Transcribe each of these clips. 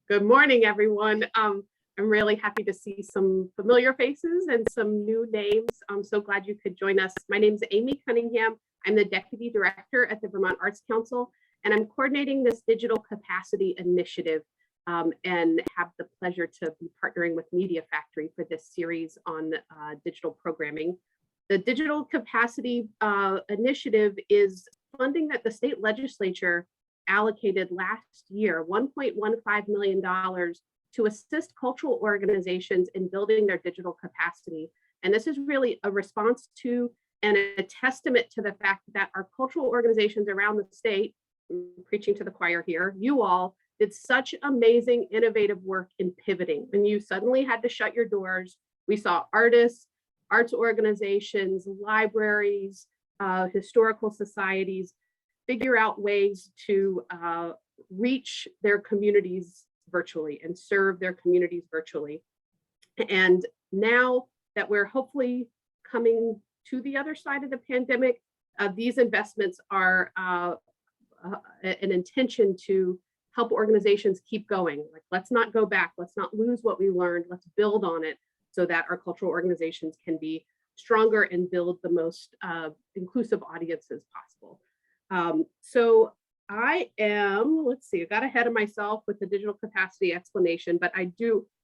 Good morning, everyone. I'm really happy to see some familiar faces and some new names. I'm so glad you could join us. My name is Amy Cunningham. I'm the Deputy Director at the Vermont Arts Council, and I'm coordinating this digital capacity initiative and have the pleasure to be partnering with Media Factory for this series on digital programming. The Digital Capacity Initiative is funding that the state legislature allocated last year, $1.15 million to assist cultural organizations in building their digital capacity. And this is really a response to and a testament to the fact that our cultural organizations around the state, preaching to the choir here, you all did such amazing, innovative work in pivoting. When you suddenly had to shut your doors, we saw artists, arts organizations, libraries, historical societies figure out ways to reach their communities virtually and serve their communities virtually. And now that we're hopefully coming to the other side of the pandemic, these investments are an intention to help organizations keep going. Like, let's not go back, let's not lose what we learned, let's build on it so that our cultural organizations can be stronger and build the most inclusive audiences possible. So I am, let's see, I got ahead of myself with the digital capacity explanation, but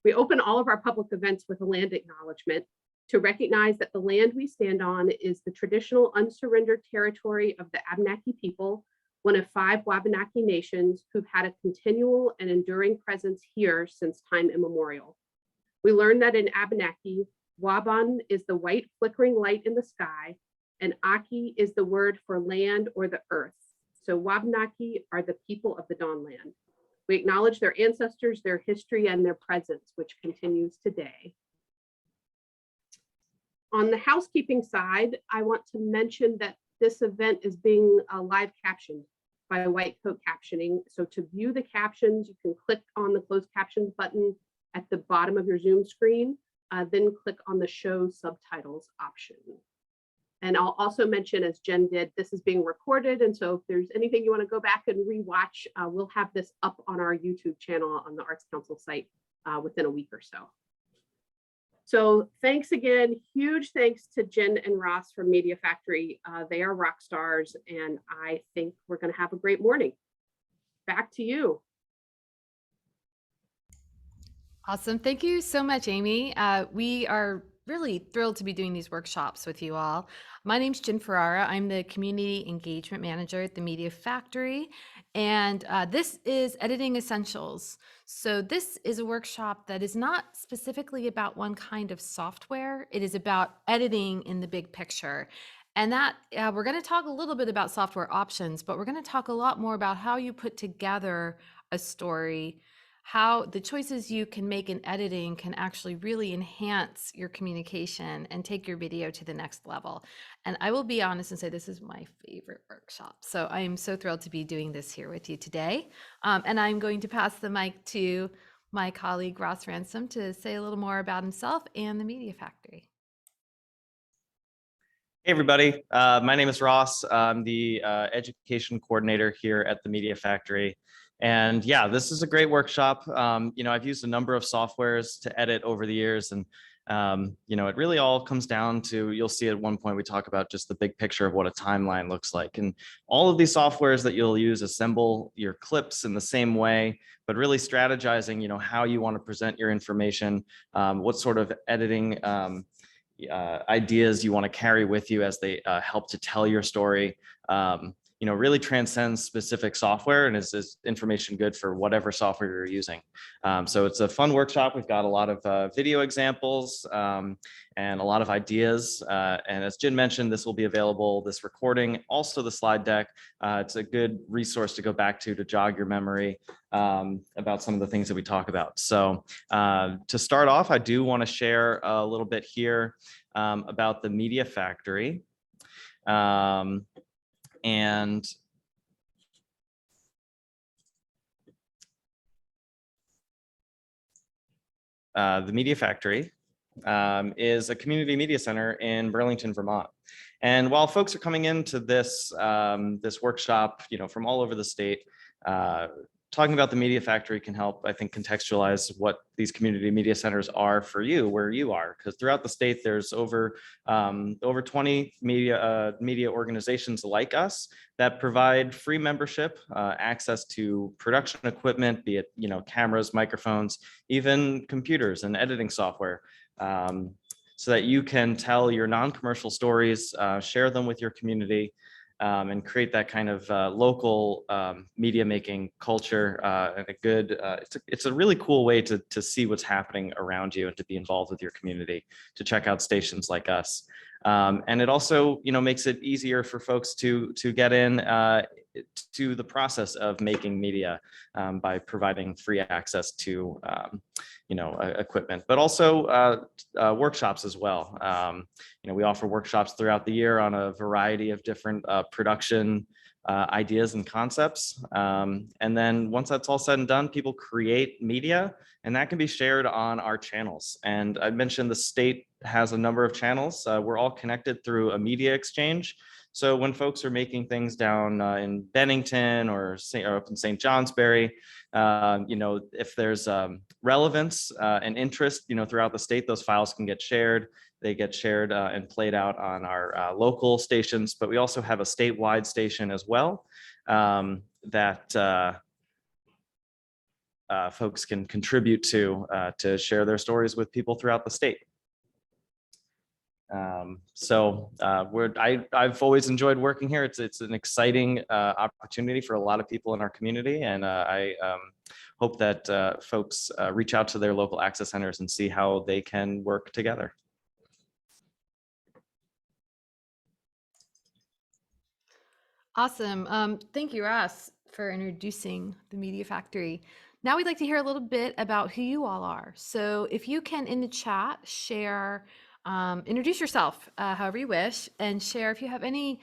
we open all of our public events with a land acknowledgement to recognize that the land we stand on is the traditional unsurrendered territory of the Abenaki people, one of 5 Wabanaki nations who've had a continual and enduring presence here since time immemorial. We learned that in Abenaki, Waban is the white flickering light in the sky, and Aki is the word for land or the earth. So Wabanaki are the people of the Dawnland. We acknowledge their ancestors, their history, and their presence, which continues today. On the housekeeping side, I want to mention that this event is being live captioned by White Coat Captioning. So to view the captions, you can click on the closed captions button at the bottom of your Zoom screen, then click on the show subtitles option. And I'll also mention, as Jen did, this is being recorded. And so if there's anything you want to go back and rewatch, we'll have this up on our YouTube channel on the Arts Council site within a week or so. So thanks again. Huge thanks to Jen and Ross from Media Factory. They are rock stars, and I think we're going to have a great morning. Back to you. Awesome. Thank you so much, Amy. We are really thrilled to be doing these workshops with you all. My name's Jen Ferrara. I'm the Community Engagement Manager at the Media Factory, and this is Editing Essentials. So this is a workshop that is not specifically about one kind of software. It is about editing in the big picture. And that we're going to talk a little bit about software options, but we're going to talk a lot more about how you put together a story, how the choices you can make in editing can actually really enhance your communication and take your video to the next level. And I will be honest and say this is my favorite workshop. So I am so thrilled to be doing this here with you today. And I'm going to pass the mic to my colleague, Ross Ransom, to say a little more about himself and the Media Factory. Hey everybody, my name is Ross. I'm the education coordinator here at the Media Factory. And yeah, this is a great workshop. I've used a number of softwares to edit over the years, and it really all comes down to, you'll see at one point we talk about just the big picture of what a timeline looks like. And all of these softwares that you'll use assemble your clips in the same way, but really strategizing, how you want to present your information, what sort of editing ideas you want to carry with you as they help to tell your story. Really transcends specific software and is information good for whatever software you're using. So it's a fun workshop. We've got a lot of video examples and a lot of ideas. And as Jen mentioned, this will be available, this recording, also the slide deck. It's a good resource to go back to jog your memory about some of the things that we talk about. So to start off, I do want to share a little bit here about the Media Factory. The Media Factory is a community media center in Burlington, Vermont. And while folks are coming into this this workshop, from all over the state, talking about the Media Factory can help, I think, contextualize what these community media centers are for you, where you are, because throughout the state, there's over 20 media organizations like us that provide free membership, access to production equipment, be it cameras, microphones, even computers and editing software, so that you can tell your non-commercial stories, share them with your community, and create that kind of local media making culture, and a good, it's a really cool way to see what's happening around you and to be involved with your community, to check out stations like us. And it also, makes it easier for folks to get in to the process of making media, by providing free access to equipment, but also workshops as well. We offer workshops throughout the year on a variety of different production ideas and concepts. And then once that's all said and done, people create media, and that can be shared on our channels. And I mentioned the state has a number of channels. We're all connected through a media exchange. So when folks are making things down in Bennington or up in St. Johnsbury, if there's relevance and interest, throughout the state, those files can get shared. They get shared and played out on our local stations, but we also have a statewide station as well, that folks can contribute to share their stories with people throughout the state. I've always enjoyed working here. It's an exciting opportunity for a lot of people in our community, and I hope that folks reach out to their local access centers and see how they can work together. Awesome. Thank you, Ross, for introducing the Media Factory. Now we'd like to hear a little bit about who you all are. So if you can, in the chat, share, introduce yourself however you wish, and share if you have any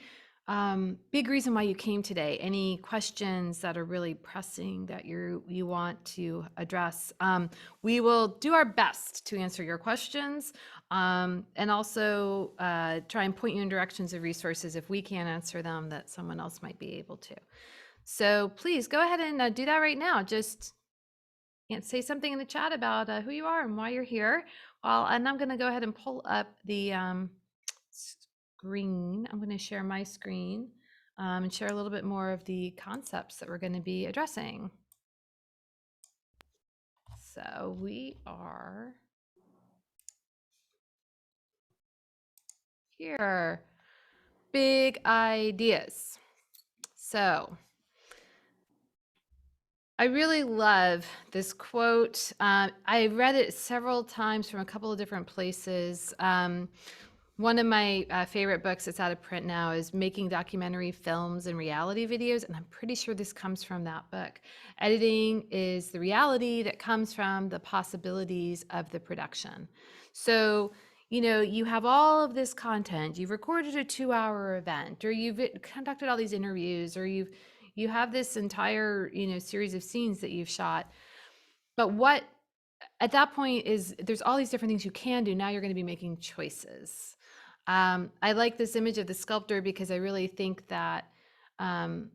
big reason why you came today, any questions that are really pressing that you want to address. We will do our best to answer your questions, and also try and point you in directions of resources if we can't answer them that someone else might be able to. So please go ahead and do that right now. Just say something in the chat about who you are and why you're here. And I'm going to go ahead and pull up the screen. I'm going to share my screen and share a little bit more of the concepts that we're going to be addressing. So we are here. Big ideas. So I really love this quote. I read it several times from a couple of different places. One of my favorite books that's out of print now is Making Documentary Films and Reality Videos, and I'm pretty sure this comes from that book. Editing is the reality that comes from the possibilities of the production. So, you have all of this content, you've recorded a 2-hour event, or you've conducted all these interviews, or you have this entire, series of scenes that you've shot. But what at that point is there's all these different things you can do. Now you're going to be making choices. I like this image of the sculptor because I really think that, in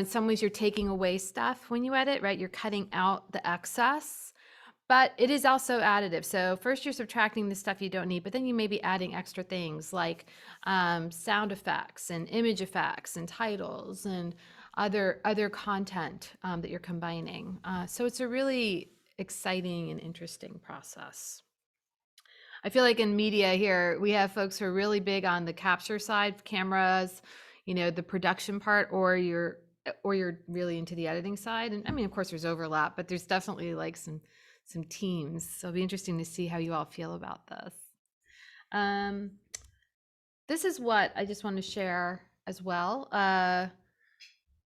some ways you're taking away stuff when you edit, right? You're cutting out the excess, but it is also additive. So first you're subtracting the stuff you don't need, but then you may be adding extra things like sound effects and image effects and titles and other content that you're combining. So it's a really exciting and interesting process. I feel like in media here, we have folks who are really big on the capture side, cameras, the production part, or you're really into the editing side. And I mean, of course there's overlap, but there's definitely like some teams. So it'll be interesting to see how you all feel about this. This is what I just want to share as well.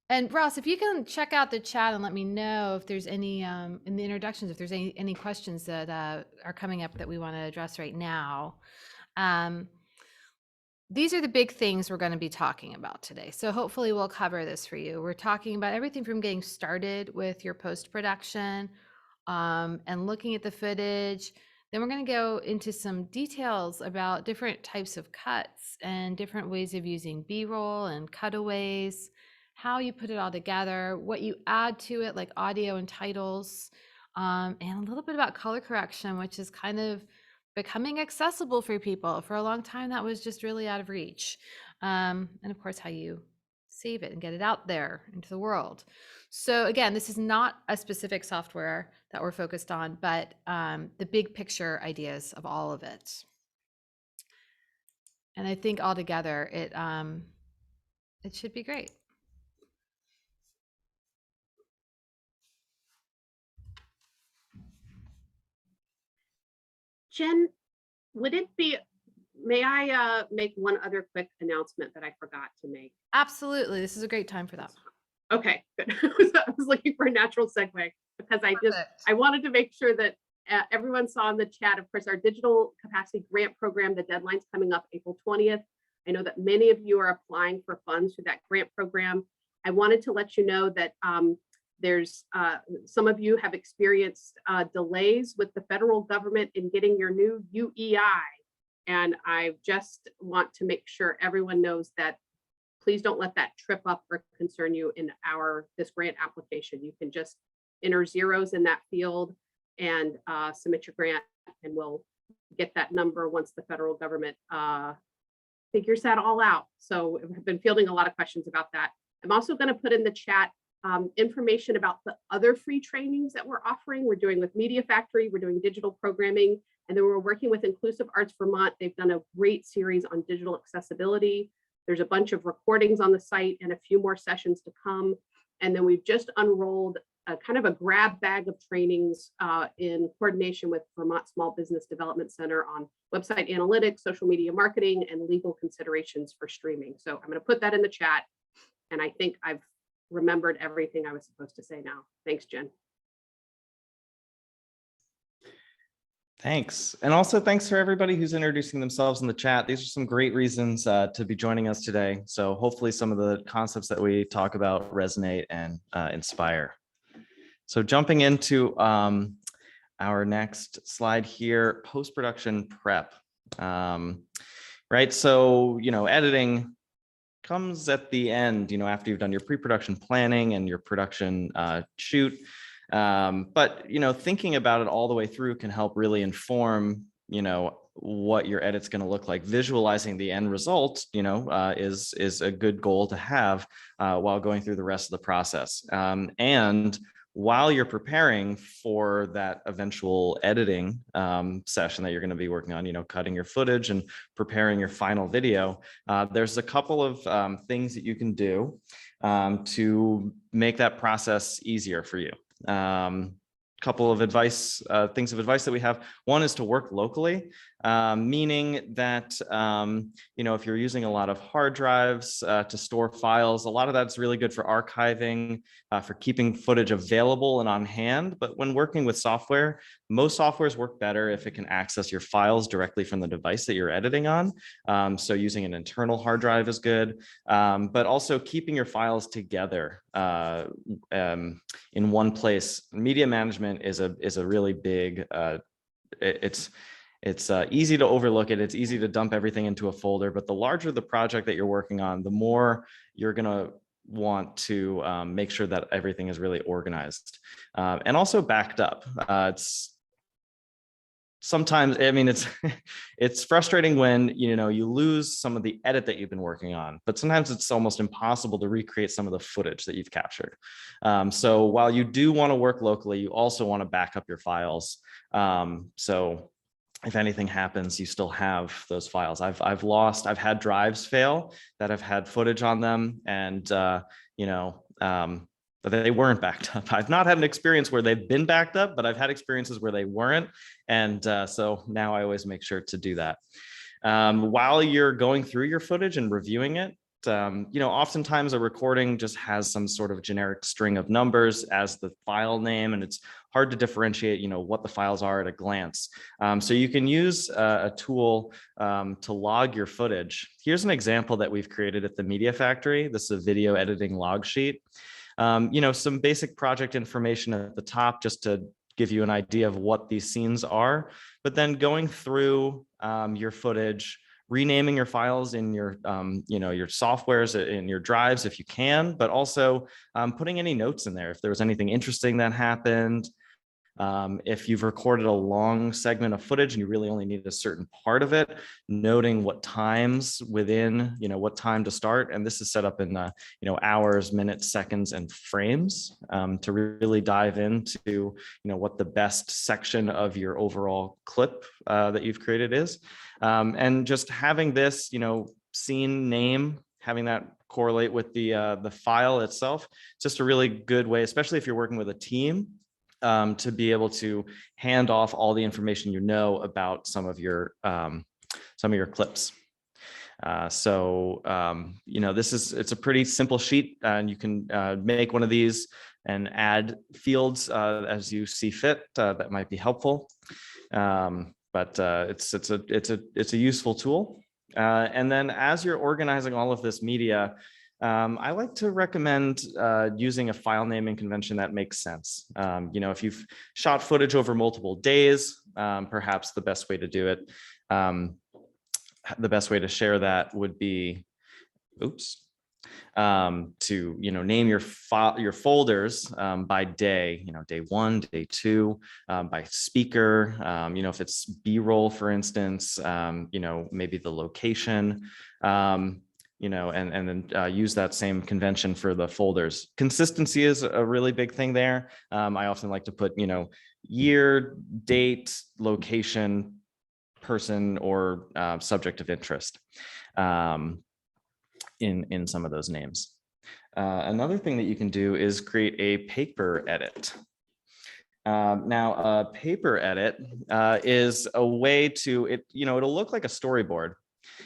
And Ross, if you can check out the chat and let me know if there's any, in the introductions, if there's any questions that are coming up that we want to address right now. These are the big things we're going to be talking about today. So hopefully we'll cover this for you. We're talking about everything from getting started with your post-production, and looking at the footage. Then we're going to go into some details about different types of cuts and different ways of using B-roll and cutaways, how you put it all together, what you add to it, like audio and titles, and a little bit about color correction, which is kind of becoming accessible for people. For a long time, that was just really out of reach. And of course, how you save it and get it out there into the world. So again, this is not a specific software that we're focused on, but the big picture ideas of all of it. And I think altogether, it should be great. Jen, would it be, may I make one other quick announcement that I forgot to make? Absolutely. This is a great time for that. Okay, good. I was looking for a natural segue because I wanted to make sure that everyone saw in the chat, of course, our digital capacity grant program, the deadline's coming up April 20th. I know that many of you are applying for funds through that grant program. I wanted to let you know that there's some of you have experienced delays with the federal government in getting your new UEI. And I just want to make sure everyone knows that please don't let that trip up or concern you in this grant application. You can just enter zeros in that field and submit your grant, and we'll get that number once the federal government figures that all out. So I've been fielding a lot of questions about that. I'm also going to put in the chat information about the other free trainings that we're offering. We're doing with Media Factory, we're doing digital programming, and then we're working with Inclusive Arts Vermont. They've done a great series on digital accessibility. There's a bunch of recordings on the site and a few more sessions to come. And then we've just unrolled a kind of a grab bag of trainings in coordination with Vermont Small Business Development Center on website analytics, social media marketing, and legal considerations for streaming. So I'm going to put that in the chat. And I think I've remembered everything I was supposed to say now. Thanks, Jen. Thanks. And also thanks for everybody who's introducing themselves in the chat. These are some great reasons to be joining us today. So hopefully some of the concepts that we talk about resonate and inspire. So jumping into our next slide here, post-production prep. Right, so, editing comes at the end, after you've done your pre-production planning and your production shoot. But, thinking about it all the way through can help really inform, what your edit's going to look like. Visualizing the end result, is a good goal to have while going through the rest of the process. And while you're preparing for that eventual editing session that you're going to be working on, cutting your footage and preparing your final video, there's a couple of things that you can do to make that process easier for you. Couple of things of advice that we have. One is to work locally, meaning that, if you're using a lot of hard drives to store files, a lot of that's really good for archiving, for keeping footage available and on hand. But when working with software, most softwares work better if it can access your files directly from the device that you're editing on. So using an internal hard drive is good, but also keeping your files together in one place. Media management is a really big, it's easy to overlook it. It's easy to dump everything into a folder, but the larger the project that you're working on, the more you're going to want to make sure that everything is really organized and also backed up. Sometimes, it's frustrating when, you lose some of the edit that you've been working on, but sometimes it's almost impossible to recreate some of the footage that you've captured. So while you do want to work locally, you also want to back up your files. So if anything happens, you still have those files. I've had drives fail that have had footage on them, and, but they weren't backed up. I've not had an experience where they've been backed up, but I've had experiences where they weren't. And so now I always make sure to do that. While you're going through your footage and reviewing it, oftentimes a recording just has some sort of generic string of numbers as the file name, and it's hard to differentiate, what the files are at a glance. So you can use a tool to log your footage. Here's an example that we've created at the Media Factory. This is a video editing log sheet. Some basic project information at the top just to give you an idea of what these scenes are, but then going through your footage, renaming your files in your, your softwares, in your drives if you can, but also putting any notes in there. If there was anything interesting that happened, if you've recorded a long segment of footage and you really only need a certain part of it, noting what times within, what time to start. And this is set up in, hours, minutes, seconds, and frames to really dive into, what the best section of your overall clip that you've created is. And just having this, scene name, having that correlate with the file itself, just a really good way, especially if you're working with a team, to be able to hand off all the information about some of your clips. It's a pretty simple sheet, and you can make one of these and add fields as you see fit. That might be helpful, but it's a useful tool. And then as you're organizing all of this media, I like to recommend using a file naming convention that makes sense. If you've shot footage over multiple days, perhaps the best way to do it, the best way to share that would be, to name your folders by day, day 1, day 2, by speaker, if it's BRoll, for instance, maybe the location. And then use that same convention for the folders. Consistency is a really big thing there. I often like to put, year, date, location, person, or subject of interest in some of those names. Another thing that you can do is create a paper edit. Now, a paper edit is a way to, it'll look like a storyboard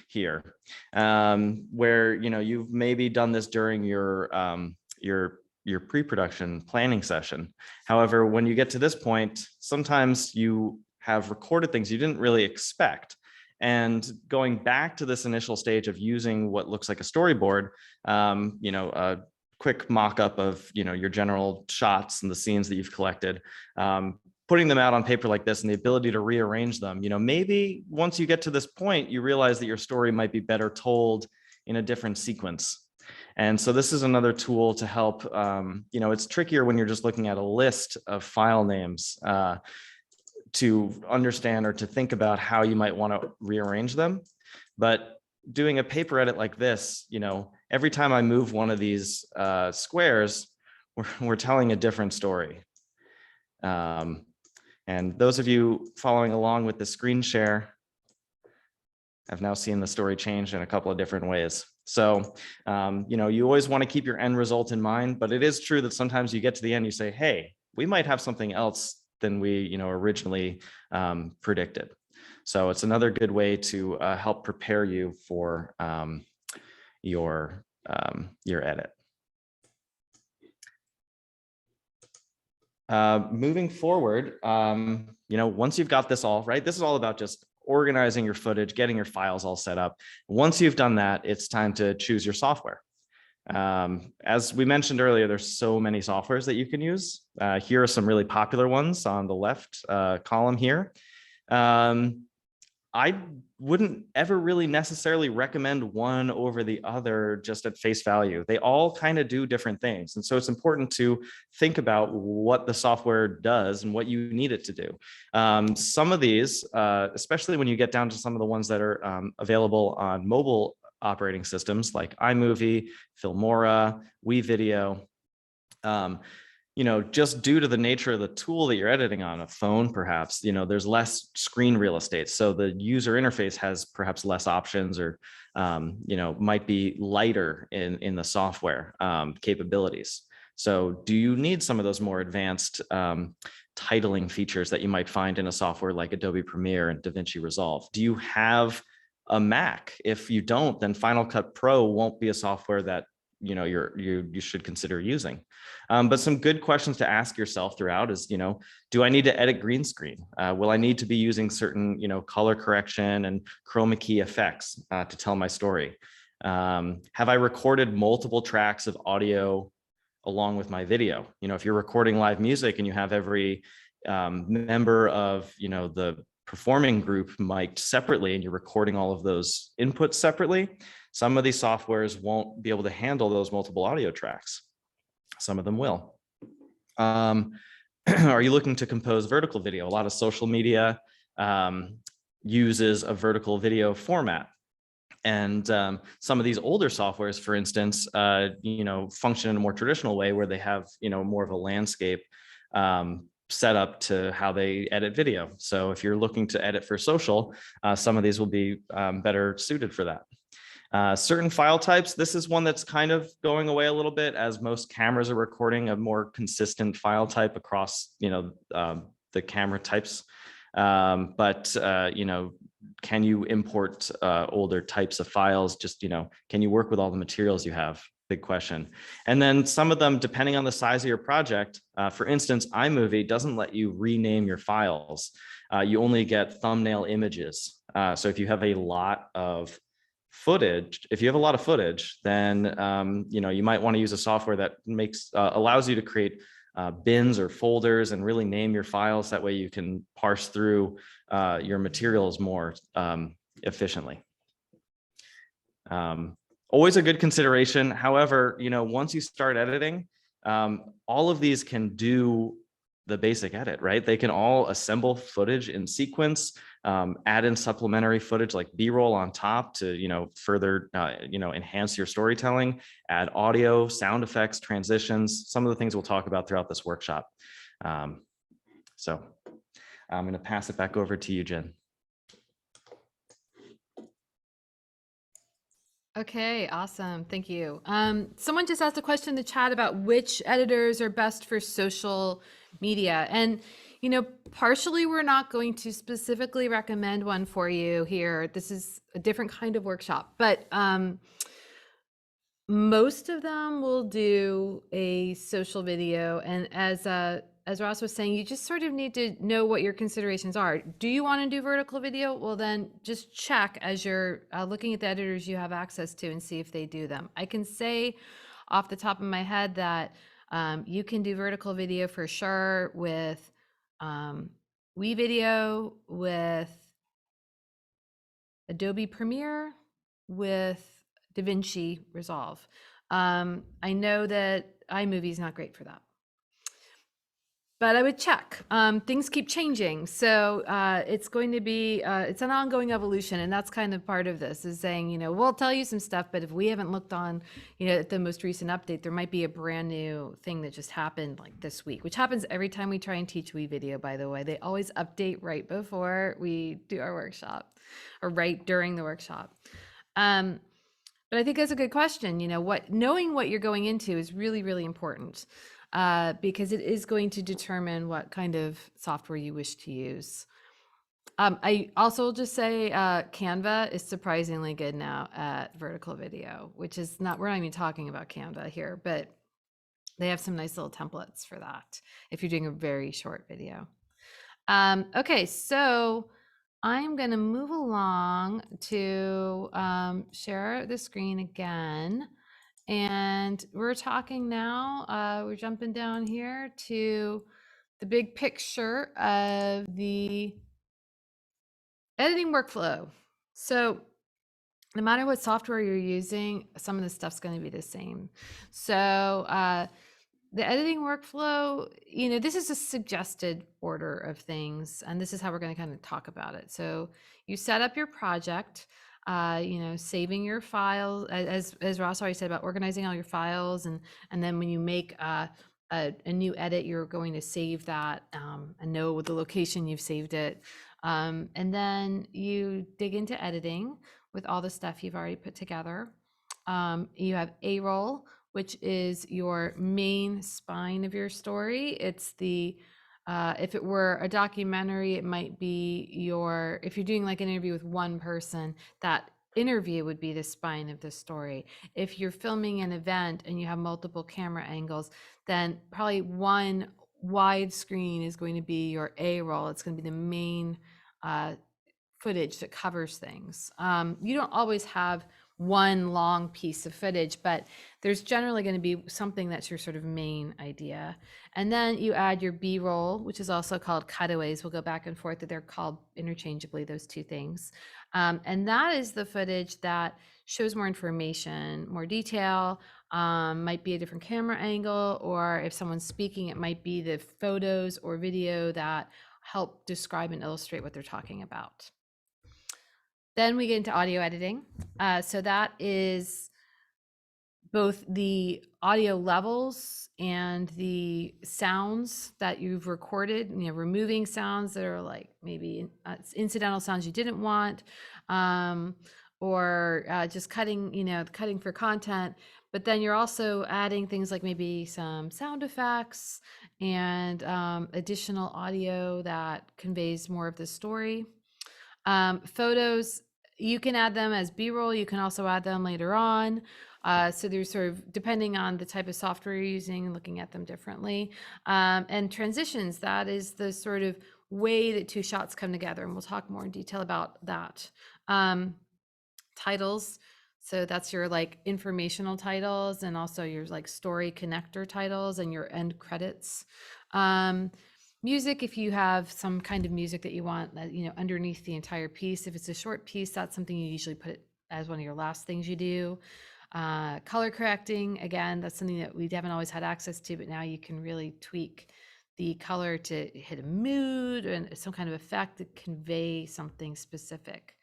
here, where you've maybe done this during your pre-production planning session. However, when you get to this point, sometimes you have recorded things you didn't really expect, and going back to this initial stage of using what looks like a storyboard, a quick mock-up of your general shots and the scenes that you've collected, putting them out on paper like this and the ability to rearrange them, maybe once you get to this point, you realize that your story might be better told in a different sequence. And so this is another tool to help, it's trickier when you're just looking at a list of file names to understand or to think about how you might want to rearrange them. But doing a paper edit like this, every time I move one of these squares, we're telling a different story. And those of you following along with the screen share have now seen the story change in a couple of different ways. So, you always want to keep your end result in mind, but it is true that sometimes you get to the end, you say, hey, we might have something else than we, originally predicted. So it's another good way to help prepare you for your edit. Moving forward, once you've got this all right, this is all about just organizing your footage, getting your files all set up. Once you've done that, it's time to choose your software. As we mentioned earlier, there's so many softwares that you can use. Here are some really popular ones on the left column here. I wouldn't ever really necessarily recommend one over the other just at face value. They all kind of do different things. And so it's important to think about what the software does and what you need it to do. Some of these, especially when you get down to some of the ones that are available on mobile operating systems like iMovie, Filmora, WeVideo, just due to the nature of the tool that you're editing on, a phone perhaps, there's less screen real estate. So the user interface has perhaps less options or, might be lighter in the software capabilities. So do you need some of those more advanced titling features that you might find in a software like Adobe Premiere and DaVinci Resolve? Do you have a Mac? If you don't, then Final Cut Pro won't be a software that you should consider using. But some good questions to ask yourself throughout is, do I need to edit green screen? Will I need to be using certain, color correction and chroma key effects to tell my story? Have I recorded multiple tracks of audio along with my video? If you're recording live music and you have every member of, the performing group mic'd separately and you're recording all of those inputs separately, some of these softwares won't be able to handle those multiple audio tracks. Some of them will. Are you looking to compose vertical video? A lot of social media uses a vertical video format. And some of these older softwares, for instance, function in a more traditional way where they have, more of a landscape set up to how they edit video. So if you're looking to edit for social, some of these will be better suited for that. Certain file types, this is one that's kind of going away a little bit as most cameras are recording a more consistent file type across, the camera types. Can you import older types of files? Just, can you work with all the materials you have? Big question. And then some of them, depending on the size of your project, for instance, iMovie doesn't let you rename your files. You only get thumbnail images. So if you have a lot of footage, then, you might want to use a software that allows you to create bins or folders and really name your files. That way you can parse through your materials more efficiently. Always a good consideration. However, once you start editing, all of these can do the basic edit, right? They can all assemble footage in sequence, add in supplementary footage like BRoll on top to, further, enhance your storytelling, add audio, sound effects, transitions, some of the things we'll talk about throughout this workshop. So I'm going to pass it back over to you, Jen. Okay, awesome. Thank you. Someone just asked a question in the chat about which editors are best for social media. And, partially we're not going to specifically recommend one for you here. This is a different kind of workshop, but most of them will do a social video. And as Ross was saying, you just sort of need to know what your considerations are. Do you want to do vertical video? Well, then just check as you're looking at the editors you have access to and see if they do them. I can say off the top of my head that you can do vertical video for sure with WeVideo, with Adobe Premiere, with DaVinci Resolve. I know that iMovie is not great for that, but I would check. Things keep changing. So it's going to be, it's an ongoing evolution. And that's kind of part of this is saying, we'll tell you some stuff, but if we haven't looked on, at the most recent update, there might be a brand new thing that just happened like this week, which happens every time we try and teach WeVideo, by the way. They always update right before we do our workshop or right during the workshop. But I think that's a good question. Knowing what you're going into is really, really important. Because it is going to determine what kind of software you wish to use. I also will just say Canva is surprisingly good now at vertical video, which is we're not even talking about Canva here, but they have some nice little templates for that if you're doing a very short video. Okay, so I'm going to move along to share the screen again. And we're talking now, we're jumping down here to the big picture of the editing workflow. So no matter what software you're using, some of the stuff's going to be the same. So the editing workflow, this is a suggested order of things, and this is how we're going to kind of talk about it. So you set up your project. Saving your files, as Ross already said about organizing all your files, and then when you make a new edit, you're going to save that and know the location you've saved it, and then you dig into editing with all the stuff you've already put together. You have BRoll, which is your main spine of your story. It's the if it were a documentary, it might be if you're doing like an interview with one person, that interview would be the spine of the story. If you're filming an event and you have multiple camera angles, then probably one wide screen is going to be your BRoll. It's going to be the main footage that covers things. You don't always have one long piece of footage, but there's generally going to be something that's your sort of main idea. And then you add your B-roll, which is also called cutaways. We'll go back and forth, that they're called interchangeably, those two things. And that is the footage that shows more information, more detail, might be a different camera angle, or if someone's speaking, it might be the photos or video that help describe and illustrate what they're talking about. Then we get into audio editing. So that is both the audio levels and the sounds that you've recorded, removing sounds that are like maybe incidental sounds you didn't want, or just cutting for content. But then you're also adding things like maybe some sound effects and additional audio that conveys more of the story. Photos, you can add them as B-roll. You can also add them later on. So there's sort of, depending on the type of software you're using, looking at them differently. And transitions, that is the sort of way that two shots come together. And we'll talk more in detail about that. Titles, so that's your like informational titles, and also your like story connector titles and your end credits. Music, if you have some kind of music that you want that, underneath the entire piece. If it's a short piece, that's something you usually put as one of your last things you do. Color correcting, again, that's something that we haven't always had access to, but now you can really tweak the color to hit a mood and some kind of effect to convey something specific.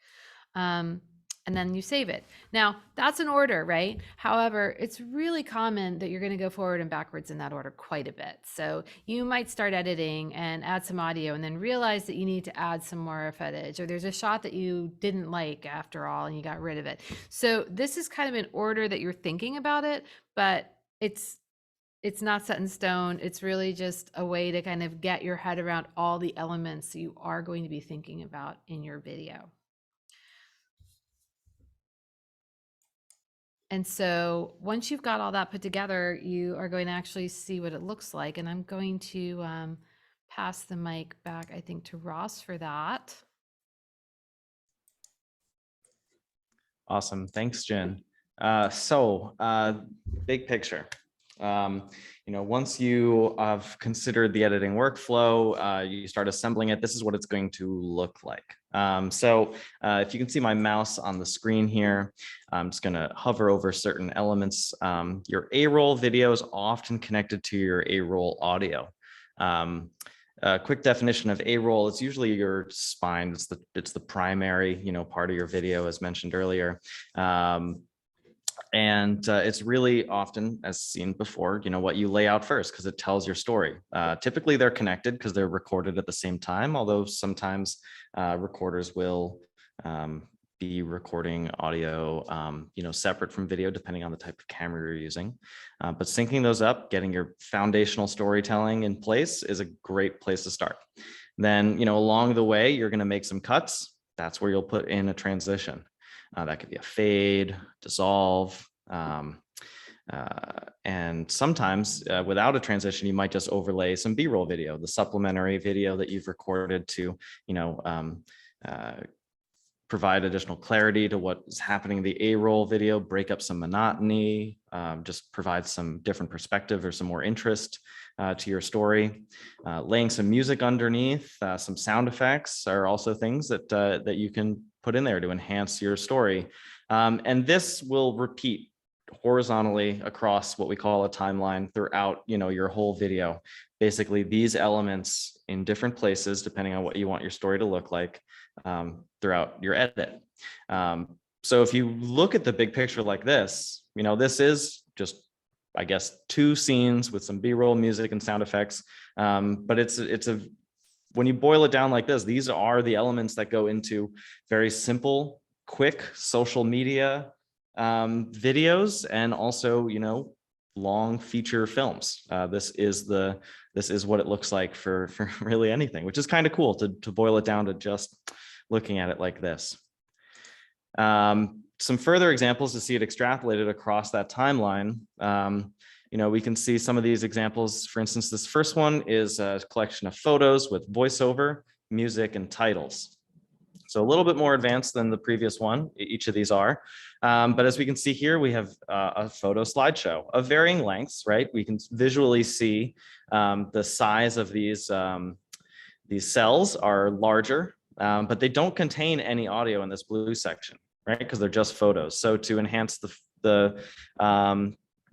And then you save it. Now, that's an order, right? However, it's really common that you're going to go forward and backwards in that order quite a bit. So you might start editing and add some audio and then realize that you need to add some more footage, or there's a shot that you didn't like after all and you got rid of it. So this is kind of an order that you're thinking about it, but it's not set in stone. It's really just a way to kind of get your head around all the elements you are going to be thinking about in your video. And so once you've got all that put together, you are going to actually see what it looks like. And I'm going to pass the mic back, I think, to Ross for that. Awesome. Thanks, Jen. Big picture. Once you have considered the editing workflow, you start assembling it. This is what it's going to look like. If you can see my mouse on the screen here, I'm just going to hover over certain elements. Your A-roll video is often connected to your A-roll audio. A quick definition of A-roll, it's usually your spine. It's the primary, part of your video, as mentioned earlier. It's really often, as seen before, what you lay out first, because it tells your story. Typically, they're connected because they're recorded at the same time, although sometimes recorders will be recording audio, separate from video, depending on the type of camera you're using. But syncing those up, getting your foundational storytelling in place is a great place to start. Then, along the way, you're going to make some cuts. That's where you'll put in a transition. That could be a fade, dissolve, and sometimes without a transition, you might just overlay some B-roll video, the supplementary video that you've recorded to, provide additional clarity to what is happening in the A-roll video, break up some monotony, just provide some different perspective or some more interest to your story. Laying some music underneath, some sound effects are also things that you can put in there to enhance your story. And this will repeat horizontally across what we call a timeline throughout, your whole video. Basically, these elements in different places, depending on what you want your story to look like, throughout your edit. So if you look at the big picture like this, this is just, I guess, 2 scenes with some B-roll music and sound effects. But when you boil it down like this, these are the elements that go into very simple, quick social media videos, and also, long feature films. This is what it looks like for really anything, which is kind of cool to boil it down to just looking at it like this. Some further examples to see it extrapolated across that timeline. We can see some of these examples. For instance, this first one is a collection of photos with voiceover, music, and titles. So a little bit more advanced than the previous one, each of these are. But as we can see here, we have a photo slideshow of varying lengths, right? We can visually see the size of these cells are larger, but they don't contain any audio in this blue section, right? Because they're just photos. So to enhance the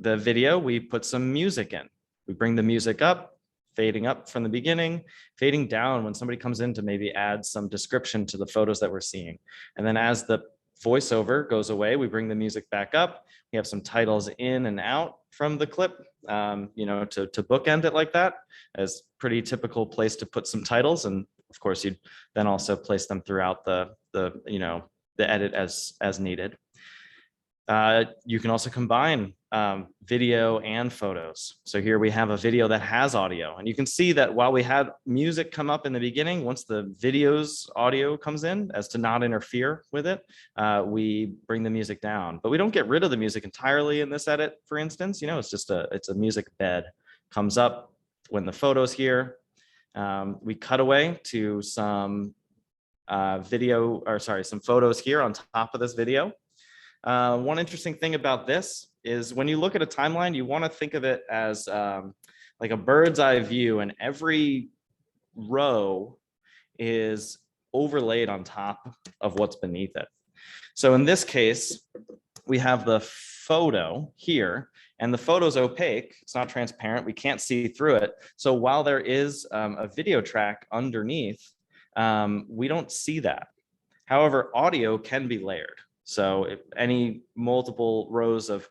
video, we put some music in. We bring the music up, fading up from the beginning, fading down when somebody comes in to maybe add some description to the photos that we're seeing. And then as the voiceover goes away, we bring the music back up. We have some titles in and out from the clip, you know, to bookend it like that, as pretty typical place to put some titles. And of course, you'd then also place them throughout the you know, the edit as needed. You can also combine video and photos. So here we have a video that has audio, and you can see that while we had music come up in the beginning, once the video's audio comes in, as to not interfere with it, we bring the music down. But we don't get rid of the music entirely in this edit, for instance. You know, it's just it's a music bed. Comes up when the photo's here. We cut away to some some photos here on top of this video. One interesting thing about this is when you look at a timeline, you want to think of it as like a bird's eye view, and every row is overlaid on top of what's beneath it. So in this case, we have the photo here, and the photo's opaque. It's not transparent. We can't see through it. So while there is a video track underneath, we don't see that. However, audio can be layered. So if any multiple rows of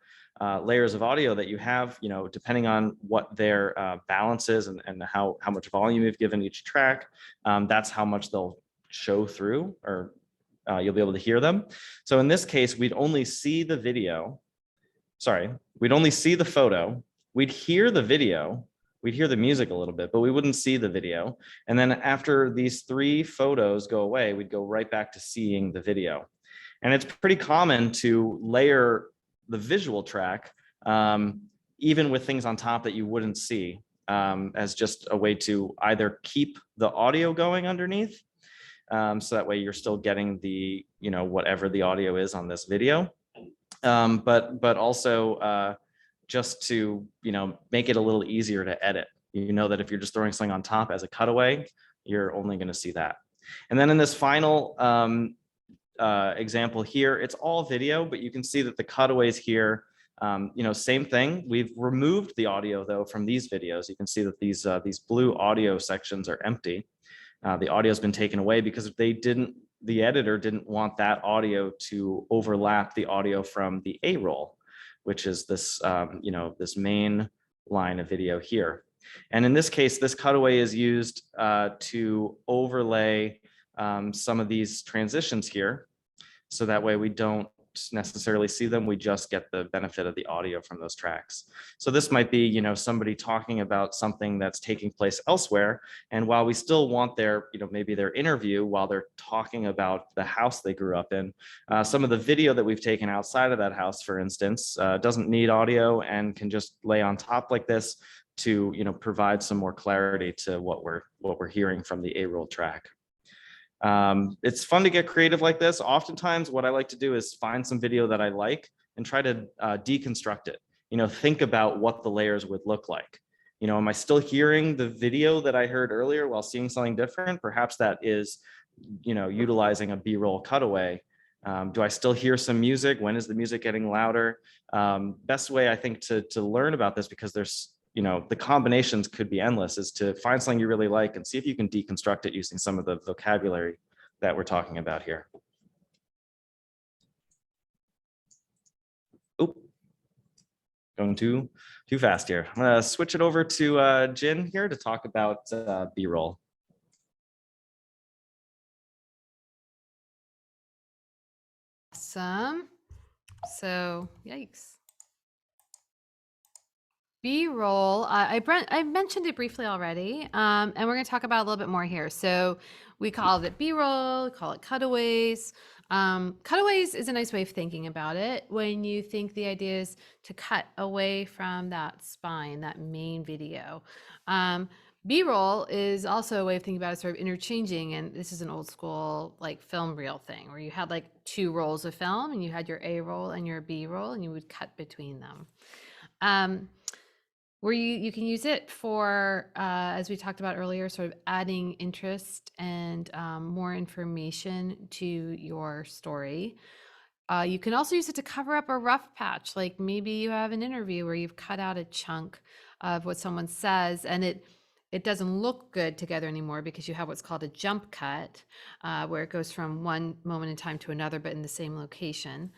layers of audio that you have, you know, depending on what their balance is and how much volume you've given each track, that's how much they'll show through, or you'll be able to hear them. So in this case, we'd only see the video. Sorry, we'd only see the photo. We'd hear the video. We'd hear the music a little bit, but we wouldn't see the video. And then after these 3 photos go away, we'd go right back to seeing the video. And it's pretty common to layer the visual track, even with things on top that you wouldn't see, as just a way to either keep the audio going underneath, so that way you're still getting the, you know, whatever the audio is on this video, but also just to, you know, make it a little easier to edit. You know that if you're just throwing something on top as a cutaway, you're only going to see that. And then in this final example here, it's all video, but you can see that the cutaways here, you know, same thing. We've removed the audio though from these videos. You can see that these blue audio sections are empty. The audio has been taken away because the editor didn't want that audio to overlap the audio from the A-roll, which is this, you know, this main line of video here. And in this case, this cutaway is used to overlay some of these transitions here. So that way we don't necessarily see them, we just get the benefit of the audio from those tracks. So this might be, you know, somebody talking about something that's taking place elsewhere. And while we still want their, you know, maybe their interview while they're talking about the house they grew up in, some of the video that we've taken outside of that house, for instance, doesn't need audio and can just lay on top like this to, you know, provide some more clarity to what we're hearing from the A-roll track. It's fun to get creative like this. Oftentimes what I like to do is find some video that I like and try to deconstruct it. You know, think about what the layers would look like. You know, am I still hearing the video that I heard earlier while seeing something different? Perhaps that is, you know, utilizing a B-roll cutaway. Do I still hear some music? When is the music getting louder? Best way I think to learn about this, because there's, you know, the combinations could be endless, is to find something you really like and see if you can deconstruct it using some of the vocabulary that we're talking about here. Oop, going too fast here. I'm gonna switch it over to Jin here to talk about B-roll. Awesome. So, yikes. B-roll, I mentioned it briefly already, and we're going to talk about a little bit more here. So we call it B-roll, we call it cutaways. Cutaways is a nice way of thinking about it when you think the idea is to cut away from that spine, that main video. B-roll is also a way of thinking about it, sort of interchanging, and this is an old school like film reel thing where you had like 2 rolls of film and you had your A roll and your B roll and you would cut between them. Where you can use it for, as we talked about earlier, sort of adding interest and more information to your story. You can also use it to cover up a rough patch, like maybe you have an interview where you've cut out a chunk of what someone says and it doesn't look good together anymore because you have what's called a jump cut, where it goes from one moment in time to another, but in the same location.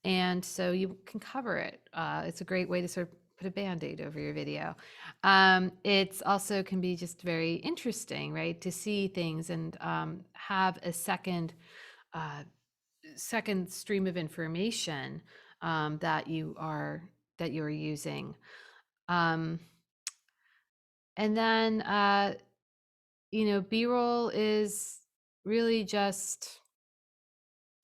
And so you can cover it. It's a great way to sort of put a Band-Aid over your video. It's also can be just very interesting, right? To see things and have a second stream of information that you're using. Um, and then B-roll is really just,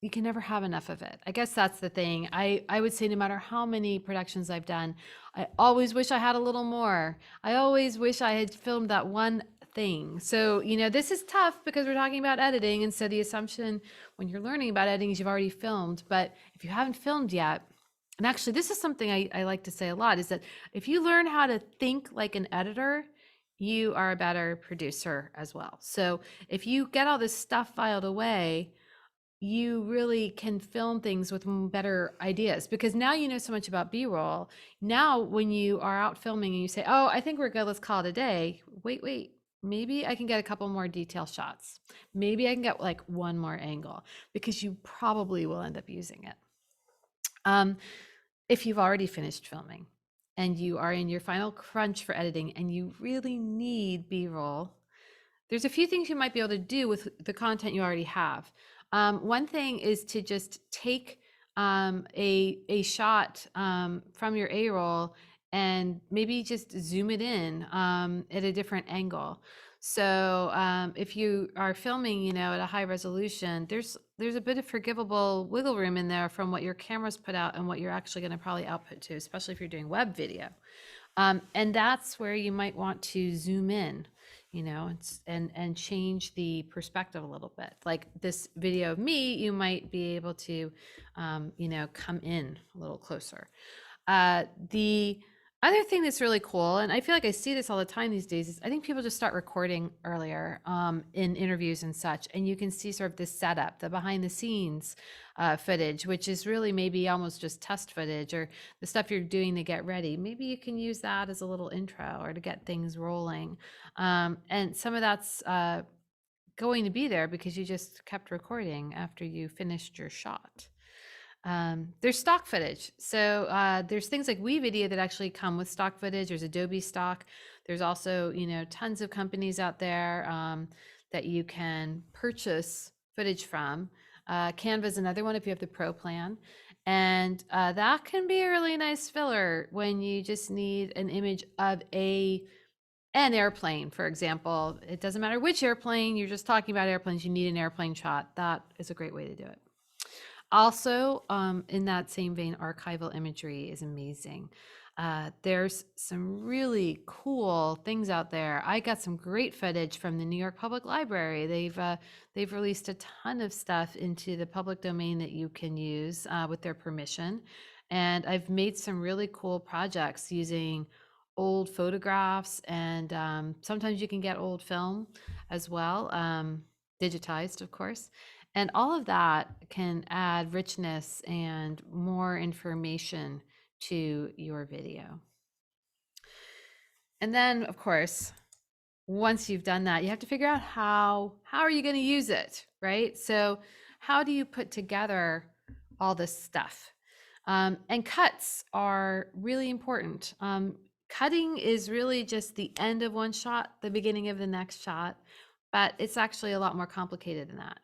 you can never have enough of it. I guess that's the thing. I would say no matter how many productions I've done, I always wish I had a little more. I always wish I had filmed that one thing. So, this is tough because we're talking about editing. And so the assumption when you're learning about editing is you've already filmed. But if you haven't filmed yet, and actually this is something I like to say a lot, is that if you learn how to think like an editor, you are a better producer as well. So if you get all this stuff filed away, you really can film things with better ideas because now you know so much about B-roll. Now, when you are out filming and you say, oh, I think we're good, let's call it a day. Wait, maybe I can get a couple more detail shots. Maybe I can get like one more angle because you probably will end up using it. If you've already finished filming and you are in your final crunch for editing and you really need B-roll, there's a few things you might be able to do with the content you already have. One thing is to just take a shot from your A-roll and maybe just zoom it in at a different angle. So if you are filming, at a high resolution, there's a bit of forgivable wiggle room in there from what your cameras put out and what you're actually going to probably output to, especially if you're doing web video. And that's where you might want to zoom in, and change the perspective a little bit. Like this video of me, you might be able to, come in a little closer. The other thing that's really cool, and I feel like I see this all the time these days, is I think people just start recording earlier in interviews and such, and you can see sort of this setup, the behind the scenes footage, which is really maybe almost just test footage or the stuff you're doing to get ready. Maybe you can use that as a little intro or to get things rolling. And some of that's going to be there because you just kept recording after you finished your shot. There's stock footage. So there's things like WeVideo that actually come with stock footage. There's Adobe stock. There's also, tons of companies out there that you can purchase footage from. Canva is another one if you have the Pro plan. And that can be a really nice filler when you just need an image of an airplane, for example. It doesn't matter which airplane, you're just talking about airplanes, you need an airplane shot. That is a great way to do it. Also, in that same vein, archival imagery is amazing. There's some really cool things out there. I got some great footage from the New York Public Library. They've released a ton of stuff into the public domain that you can use with their permission. And I've made some really cool projects using old photographs, and sometimes you can get old film as well, digitized, of course. And all of that can add richness and more information to your video. And then, of course, once you've done that, you have to figure out how are you going to use it, right? So how do you put together all this stuff? And cuts are really important. Cutting is really just the end of one shot, the beginning of the next shot, but it's actually a lot more complicated than that.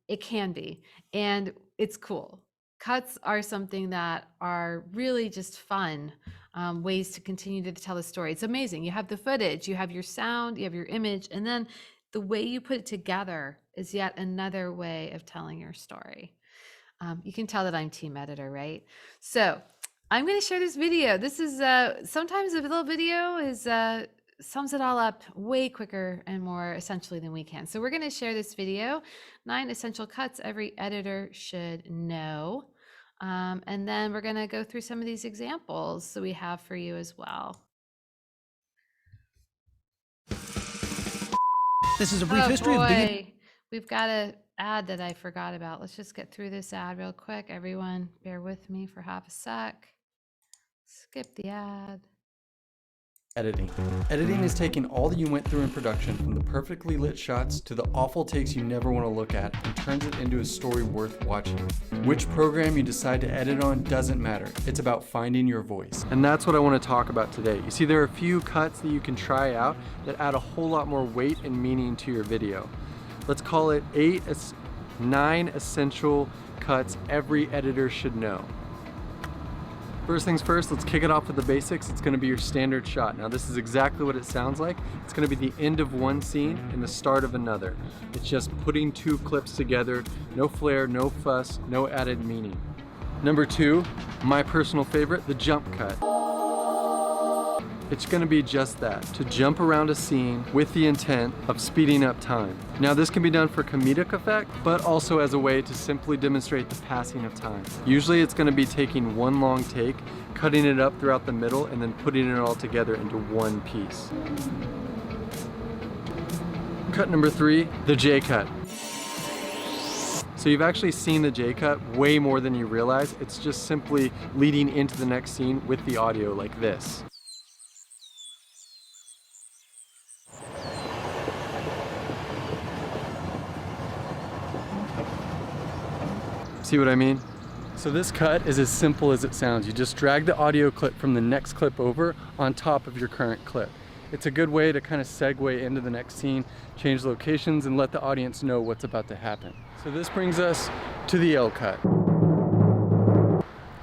It can be, and it's cool. Cuts are something that are really just fun ways to continue to tell the story. It's amazing. You have the footage, you have your sound, you have your image, and then the way you put it together is yet another way of telling your story. You can tell that I'm team editor, right? So I'm going to share this video. This is sometimes a little video is sums it all up way quicker and more essentially than we can. So we're going to share this video, 9 essential cuts every editor should know. And then we're going to go through some of these examples that we have for you as well. This is a brief history of being. We've got an ad that I forgot about. Let's just get through this ad real quick. Everyone, bear with me for half a sec. Skip the ad. Editing. Editing is taking all that you went through in production, from the perfectly lit shots to the awful takes you never want to look at, and turns it into a story worth watching. Which program you decide to edit on doesn't matter. It's about finding your voice. And that's what I want to talk about today. You see, there are a few cuts that you can try out that add a whole lot more weight and meaning to your video. Let's call it 9 essential cuts every editor should know. First things first, let's kick it off with the basics. It's gonna be your standard shot. Now this is exactly what it sounds like. It's gonna be the end of one scene and the start of another. It's just putting 2 clips together, no flair, no fuss, no added meaning. Number 2, my personal favorite, the jump cut. It's gonna be just that, to jump around a scene with the intent of speeding up time. Now this can be done for comedic effect, but also as a way to simply demonstrate the passing of time. Usually it's gonna be taking one long take, cutting it up throughout the middle, and then putting it all together into one piece. Cut number 3, the J cut. So you've actually seen the J cut way more than you realize. It's just simply leading into the next scene with the audio like this. See what I mean? So this cut is as simple as it sounds. You just drag the audio clip from the next clip over on top of your current clip. It's a good way to kind of segue into the next scene, change locations, and let the audience know what's about to happen. So this brings us to the L cut.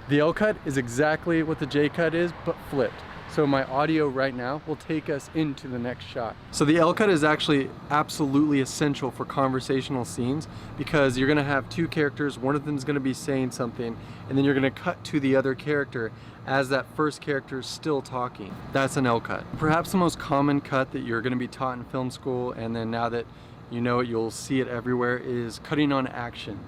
The L cut is exactly what the J cut is, but flipped. So my audio right now will take us into the next shot. So the L cut is actually absolutely essential for conversational scenes, because you're gonna have 2 characters, one of them is gonna be saying something, and then you're gonna cut to the other character as that first character is still talking. That's an L cut. Perhaps the most common cut that you're gonna be taught in film school, and then now that you know it, you'll see it everywhere, is cutting on action.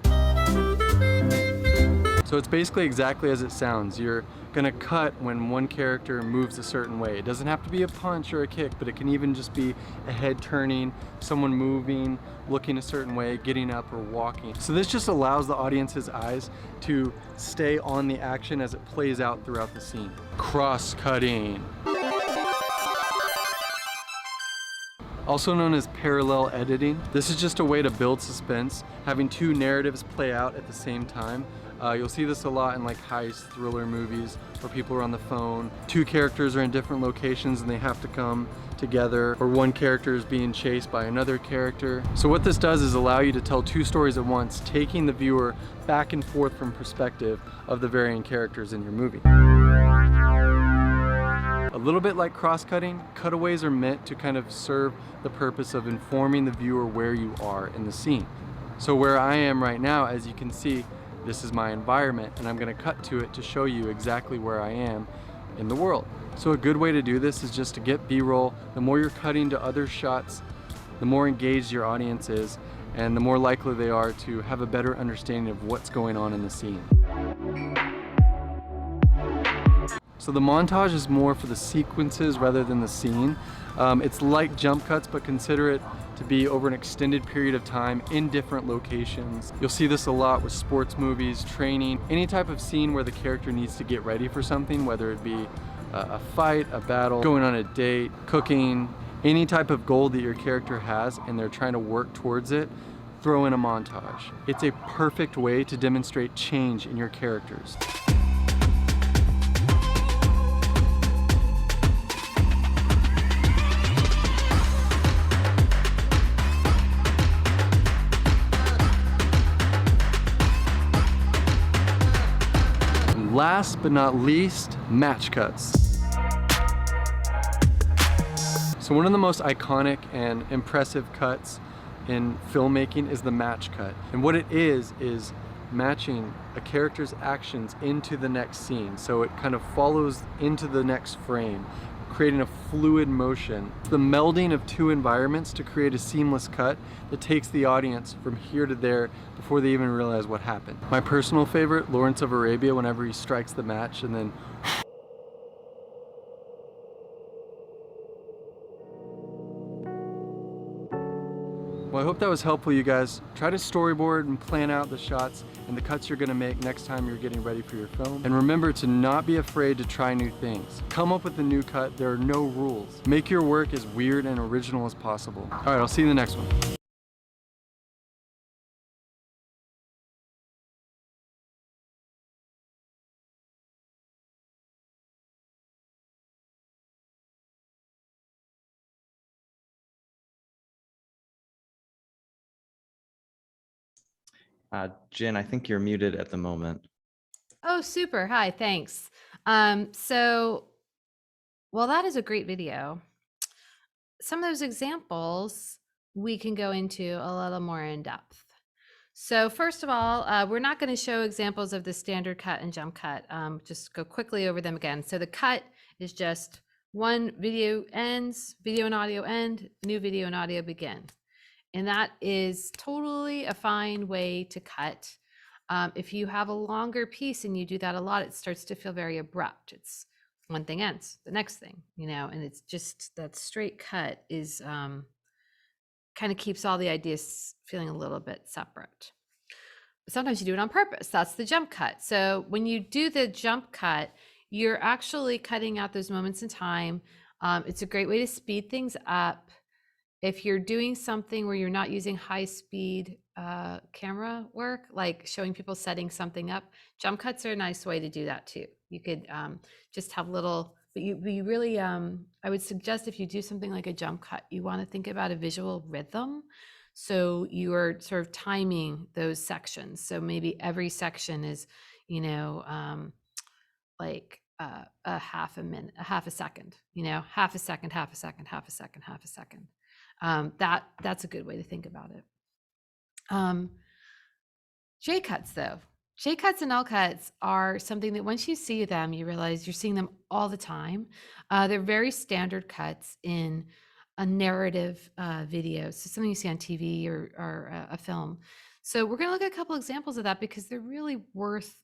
So it's basically exactly as it sounds. You're gonna cut when one character moves a certain way. It doesn't have to be a punch or a kick, but it can even just be a head turning, someone moving, looking a certain way, getting up or walking. So this just allows the audience's eyes to stay on the action as it plays out throughout the scene. Cross-cutting. Also known as parallel editing. This is just a way to build suspense, having 2 narratives play out at the same time. You'll see this a lot in like heist thriller movies where people are on the phone. 2 characters are in different locations and they have to come together, or one character is being chased by another character. So what this does is allow you to tell 2 stories at once, taking the viewer back and forth from perspective of the varying characters in your movie. A little bit like cross-cutting, cutaways are meant to kind of serve the purpose of informing the viewer where you are in the scene. So where I am right now, as you can see, this is my environment, and I'm gonna cut to it to show you exactly where I am in the world. So a good way to do this is just to get B-roll. The more you're cutting to other shots, the more engaged your audience is, and the more likely they are to have a better understanding of what's going on in the scene. So the montage is more for the sequences rather than the scene. It's like jump cuts, but consider it to be over an extended period of time in different locations. You'll see this a lot with sports movies, training, any type of scene where the character needs to get ready for something, whether it be a fight, a battle, going on a date, cooking, any type of goal that your character has and they're trying to work towards it, throw in a montage. It's a perfect way to demonstrate change in your characters. Last but not least, match cuts. So one of the most iconic and impressive cuts in filmmaking is the match cut. And what it is matching a character's actions into the next scene. So it kind of follows into the next frame, creating a fluid motion. It's the melding of two environments to create a seamless cut that takes the audience from here to there before they even realize what happened. My personal favorite, Lawrence of Arabia, whenever he strikes the match and then well, I hope that was helpful, you guys. Try to storyboard and plan out the shots and the cuts you're gonna make next time you're getting ready for your film. And remember to not be afraid to try new things. Come up with a new cut, there are no rules. Make your work as weird and original as possible. All right, I'll see you in the next one. Jen, I think you're muted at the moment. Oh, super. Hi, thanks. Well, that is a great video. Some of those examples we can go into a little more in depth. So first of all, we're not going to show examples of the standard cut and jump cut. Just go quickly over them again. So the cut is just one video ends, video and audio end, new video and audio begin. And that is totally a fine way to cut. If you have a longer piece and you do that a lot, it starts to feel very abrupt. It's one thing ends, the next thing, and it's just that straight cut is kind of keeps all the ideas feeling a little bit separate. Sometimes you do it on purpose. That's the jump cut. So when you do the jump cut, you're actually cutting out those moments in time. It's a great way to speed things up. If you're doing something where you're not using high speed camera work, like showing people setting something up, jump cuts are a nice way to do that too. You could just have little, but you really, I would suggest if you do something like a jump cut, you want to think about a visual rhythm. So you are sort of timing those sections. So maybe every section is, like a half a minute, a half a second, half a second, half a second, half a second, half a second. That's a good way to think about it. J cuts though. J cuts and L cuts are something that once you see them, you realize you're seeing them all the time. They're very standard cuts in a narrative video. So something you see on TV or a film. So we're going to look at a couple examples of that because they're really worth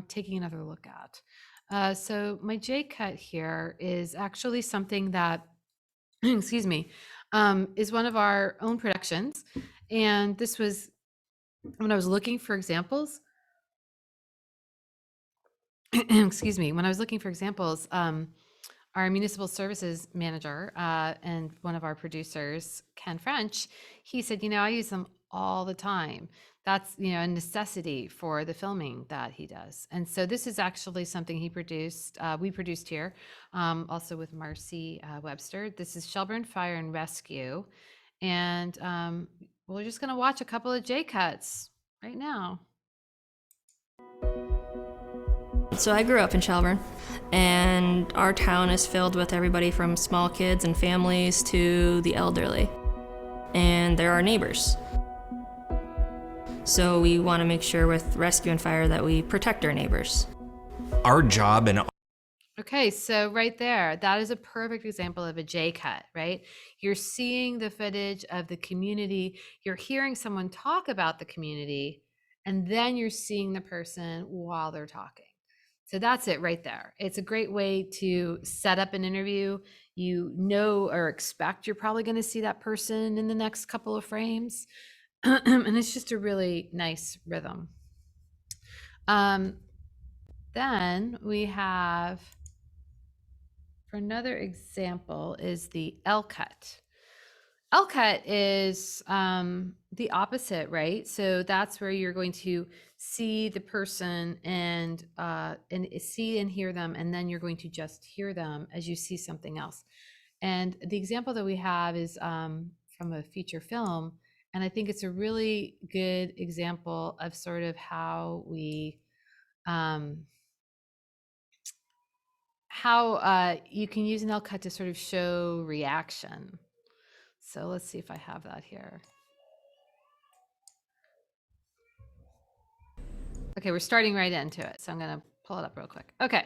taking another look at. So my J cut here is actually something that, excuse me, is one of our own productions. And this was when I was looking for examples. Excuse me, when I was looking for examples, our municipal services manager and one of our producers, Ken French, he said, I use them all the time. That's, a necessity for the filming that he does. And so this is actually something he produced, we produced here, also with Marcy Webster. This is Shelburne Fire and Rescue. And we're just gonna watch a couple of J cuts right now. So I grew up in Shelburne, and our town is filled with everybody from small kids and families to the elderly. And they're our neighbors. So we want to make sure with rescue and fire that we protect our neighbors. Our job and Okay, so right there, that is a perfect example of a J cut, right? You're seeing the footage of the community, you're hearing someone talk about the community, and then you're seeing the person while they're talking. So that's it right there. It's a great way to set up an interview. You know or expect you're probably going to see that person in the next couple of frames. And it's just a really nice rhythm. Then we have, for another example, is the L cut. L cut is the opposite, right? So that's where you're going to see the person and see and hear them, and then you're going to just hear them as you see something else. And the example that we have is from a feature film, and I think it's a really good example of sort of how we you can use an L cut to sort of show reaction. So let's see if I have that here. Okay, we're starting right into it. So I'm going to pull it up real quick. Okay.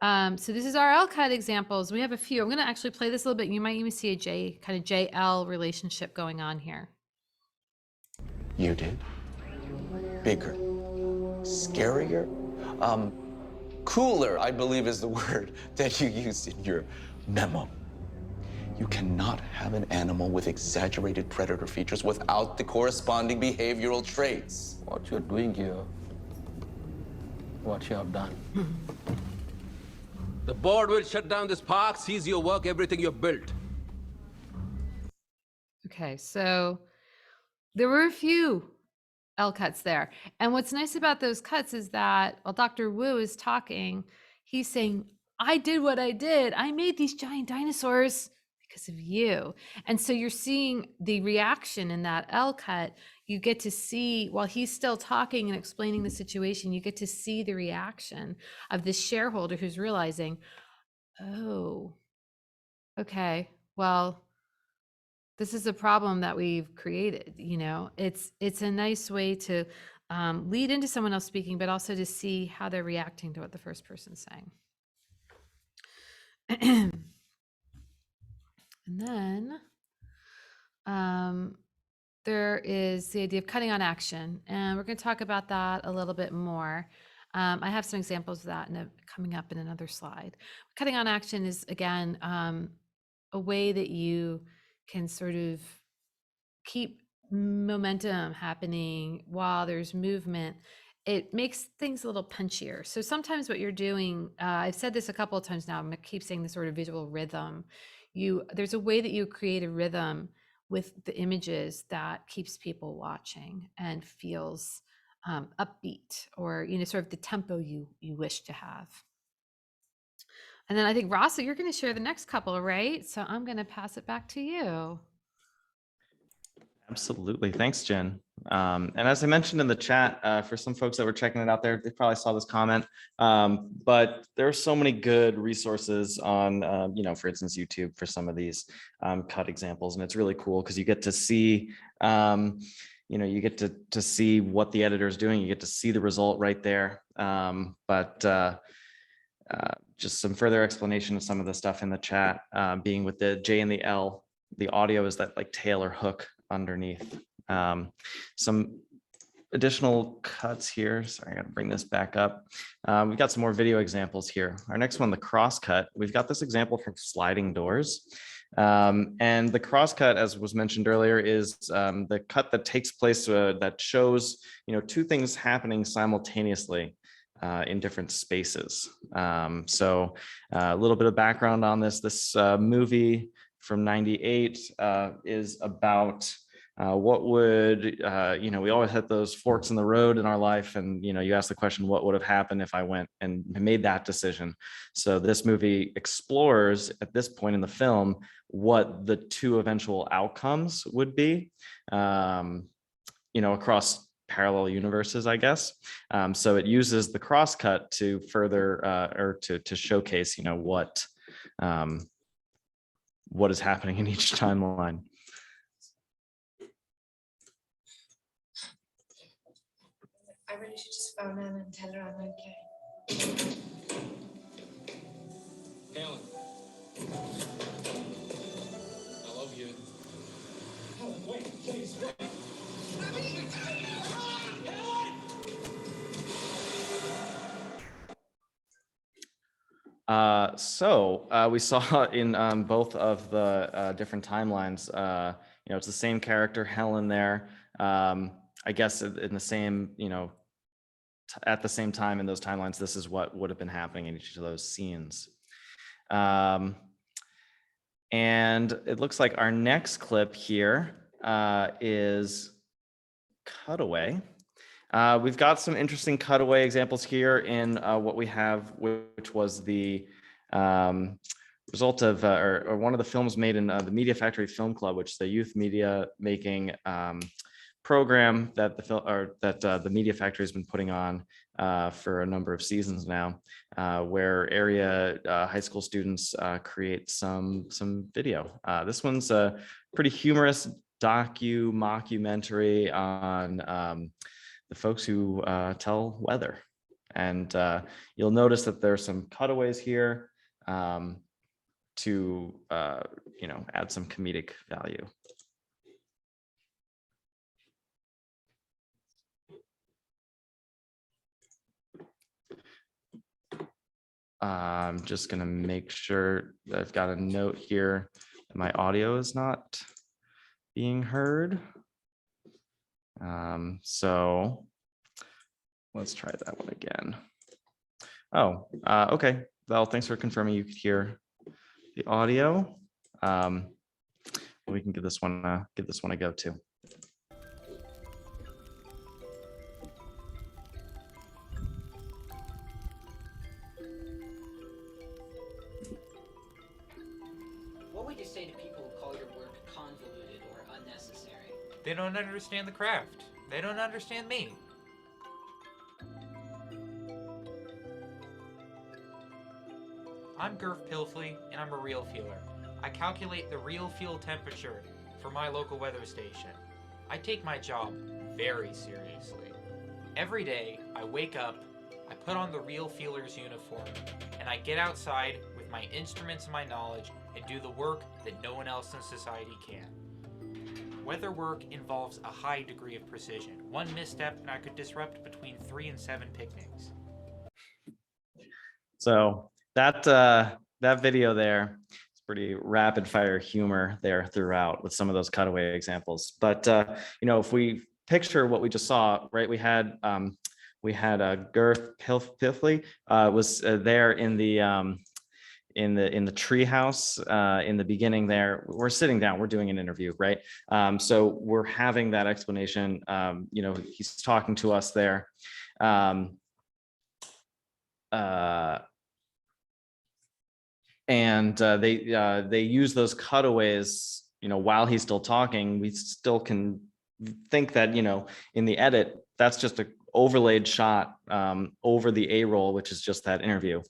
So this is our L-cut examples. We have a few. I'm going to actually play this a little bit. You might even see a kind of JL relationship going on here. You did? Bigger, scarier, cooler, I believe is the word that you used in your memo. You cannot have an animal with exaggerated predator features without the corresponding behavioral traits. What you're doing here, what you have done. The board will shut down this park, seize your work, everything you've built. Okay, so there were a few L cuts there. And what's nice about those cuts is that while Dr. Wu is talking, he's saying, I did what I did. I made these giant dinosaurs because of you. And so you're seeing the reaction in that L cut. You get to see, while he's still talking and explaining the situation, you get to see the reaction of this shareholder who's realizing, oh, okay, well, this is a problem that we've created. You know, it's a nice way to lead into someone else speaking, but also to see how they're reacting to what the first person's saying. And then there is the idea of cutting on action, and we're going to talk about that a little bit more. I have some examples of that coming up in another slide. Cutting on action is, again, a way that you can sort of keep momentum happening while there's movement. It makes things a little punchier. So sometimes what you're doing, I've said this a couple of times now, I'm gonna keep saying the sort of visual rhythm. There's a way that you create a rhythm with the images that keeps people watching and feels upbeat, or sort of the tempo you wish to have. And then I think, Rasa, you're going to share the next couple, right? So I'm going to pass it back to you. Absolutely. Thanks, Jen. And as I mentioned in the chat, for some folks that were checking it out there, they probably saw this comment, but there are so many good resources on, for instance, YouTube for some of these cut examples. And it's really cool because you get to see, you get to see what the editor is doing. You get to see the result right there. Just some further explanation of some of the stuff in the chat, being with the J and the L, the audio is that like tail or hook underneath. Some additional cuts here. Sorry, I got to bring this back up. We've got some more video examples here. Our next one, the cross cut. We've got this example from sliding doors. And the cross cut, as was mentioned earlier, is the cut that takes place that shows, two things happening simultaneously in different spaces. So a little bit of background on this. This movie from '98 is about what would, we always had those forks in the road in our life. And, you ask the question, what would have happened if I went and made that decision? So this movie explores at this point in the film what the two eventual outcomes would be, across parallel universes, I guess. So it uses the crosscut to further or to showcase, what is happening in each timeline. I really should just phone Anna and tell her I'm okay. Helen, I love you. Helen, wait, please, wait. We saw in both of the different timelines, it's the same character, Helen there. I guess in the same, at the same time in those timelines, this is what would have been happening in each of those scenes. And it looks like our next clip here is cutaway. We've got some interesting cutaway examples here in what we have, which was the result of, or one of the films made in the Media Factory Film Club, which is the youth media making program that the Media Factory has been putting on for a number of seasons now, where area high school students create some video. This one's a pretty humorous mockumentary on the folks who tell weather And you'll notice that there's some cutaways here to add some comedic value. I'm just gonna make sure that I've got a note here that my audio is not being heard. So let's try that one again. Oh, okay. Val, thanks for confirming you could hear the audio. We can give this one a go too. What would you say to people who call your work convoluted or unnecessary? They don't understand the craft. They don't understand me. I'm Gurf Pilfley, and I'm a real feeler. I calculate the real fuel temperature for my local weather station. I take my job very seriously. Every day, I wake up, I put on the real feeler's uniform, and I get outside with my instruments and my knowledge and do the work that no one else in society can. Weather work involves a high degree of precision. One misstep and I could disrupt between 3 and 7 picnics. So that video there, it's pretty rapid fire humor there throughout with some of those cutaway examples. But if we picture what we just saw, right? We had Gurf Pilfley was there in the tree house in the beginning there. We're sitting down, we're doing an interview, right? So we're having that explanation. He's talking to us there. And they use those cutaways, while he's still talking. We still can think that, in the edit, that's just a overlaid shot over the A-roll, which is just that interview.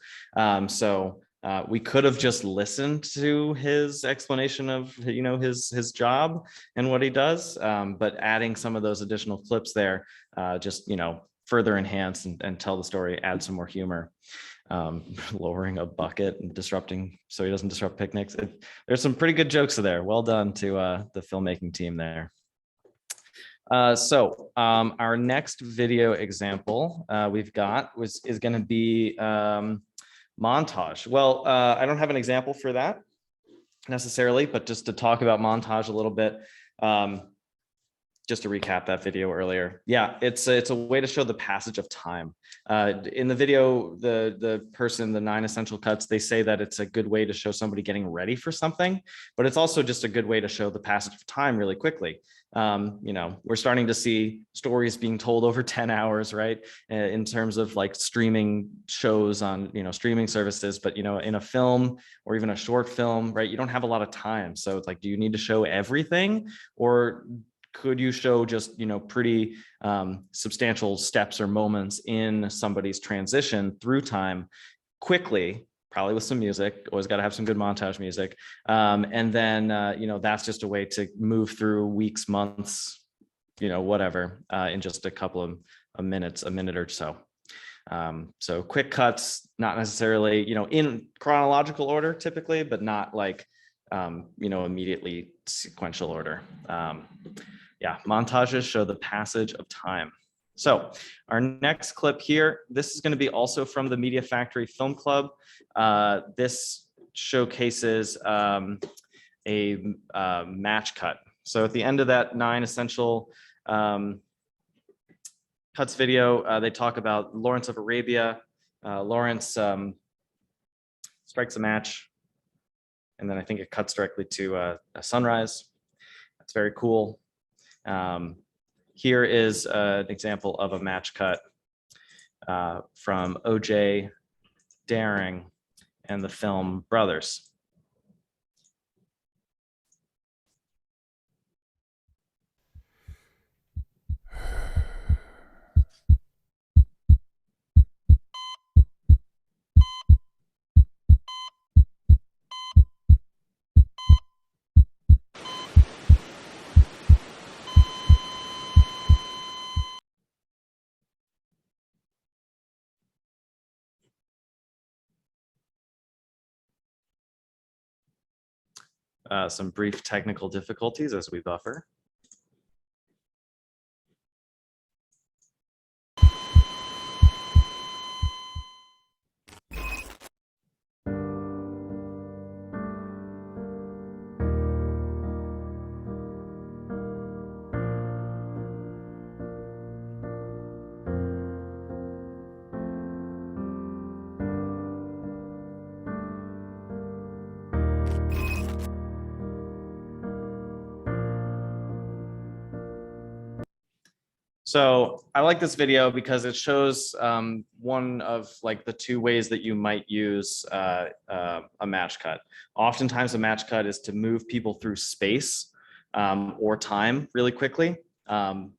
So we could have just listened to his explanation of, his job and what he does, but adding some of those additional clips there, just, further enhance and tell the story, add some more humor. Lowering a bucket and disrupting so he doesn't disrupt picnics. There's some pretty good jokes there. Well done to the filmmaking team there. So our next video example we've got is going to be montage. Well, I don't have an example for that necessarily, but just to talk about montage a little bit. Just to recap that video earlier. Yeah, it's a way to show the passage of time. In the video, the 9 essential cuts, they say that it's a good way to show somebody getting ready for something, but it's also just a good way to show the passage of time really quickly. We're starting to see stories being told over 10 hours, right? In terms of like streaming shows on, streaming services, but, in a film or even a short film, right? You don't have a lot of time. So it's like, do you need to show everything, or could you show just, pretty substantial steps or moments in somebody's transition through time quickly, probably with some music, always got to have some good montage music. And then, that's just a way to move through weeks, months, whatever, in just a couple of a minute or so. So quick cuts, not necessarily, in chronological order typically, but not like, immediately sequential order. Yeah, montages show the passage of time. So our next clip here, this is going to be also from the Media Factory Film Club. This showcases a match cut. So at the end of that 9 essential cuts video, they talk about Lawrence of Arabia. Lawrence strikes a match, and then I think it cuts directly to a sunrise. That's very cool. Here is an example of a match cut from O.J. Daring and the film Brothers. some brief technical difficulties as we buffer. So I like this video because it shows one of like the two ways that you might use a match cut. Oftentimes a match cut is to move people through space or time really quickly, and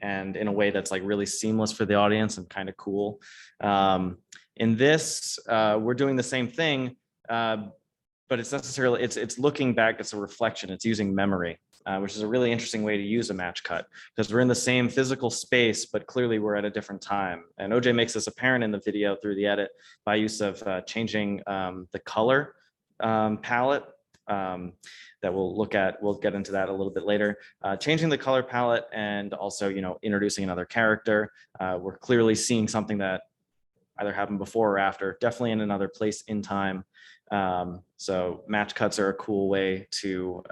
in a way that's like really seamless for the audience and kind of cool. In this, we're doing the same thing, but it's necessarily, it's looking back, it's a reflection, it's using memory. Which is a really interesting way to use a match cut because we're in the same physical space, but clearly we're at a different time. And OJ makes this apparent in the video through the edit by use of changing the color palette that we'll look at. We'll get into that a little bit later. Changing the color palette and also, introducing another character. We're clearly seeing something that either happened before or after, definitely in another place in time. So match cuts are a cool way to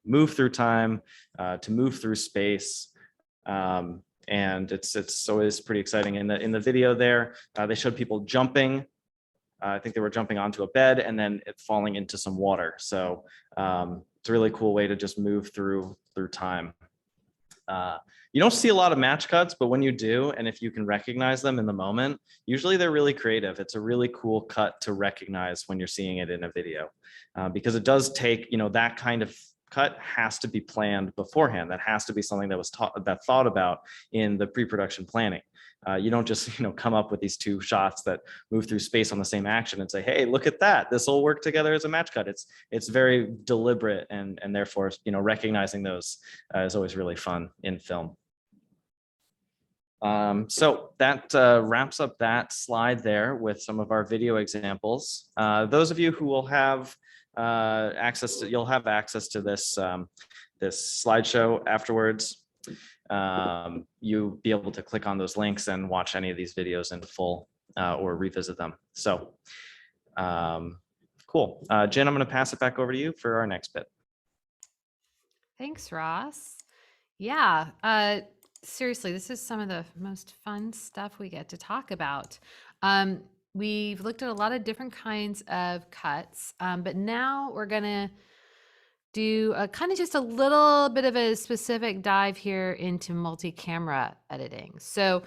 move through time, to move through space, and it's always pretty exciting. In the video there, they showed people jumping. I think they were jumping onto a bed and then it falling into some water. So it's a really cool way to just move through time. You don't see a lot of match cuts, but when you do, and if you can recognize them in the moment, usually they're really creative. It's a really cool cut to recognize when you're seeing it in a video, because it does take, that kind of cut has to be planned beforehand. That has to be something that was thought about in the pre-production planning. You don't just come up with these two shots that move through space on the same action and say, hey, look at that, this will work together as a match cut. It's very deliberate, and therefore recognizing those is always really fun in film. So that wraps up that slide there with some of our video examples. Those of you who will have you'll have access to this this slideshow afterwards. You'll be able to click on those links and watch any of these videos in full or revisit them. So cool. Jen, I'm going to pass it back over to you for our next bit. Thanks, Ross. Yeah, seriously, this is some of the most fun stuff we get to talk about. We've looked at a lot of different kinds of cuts, but now we're gonna do a kind of just a little bit of a specific dive here into multi-camera editing. So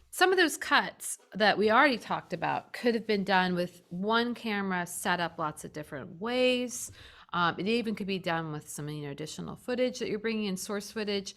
some of those cuts that we already talked about could have been done with one camera set up lots of different ways. It even could be done with some additional footage that you're bringing in, source footage.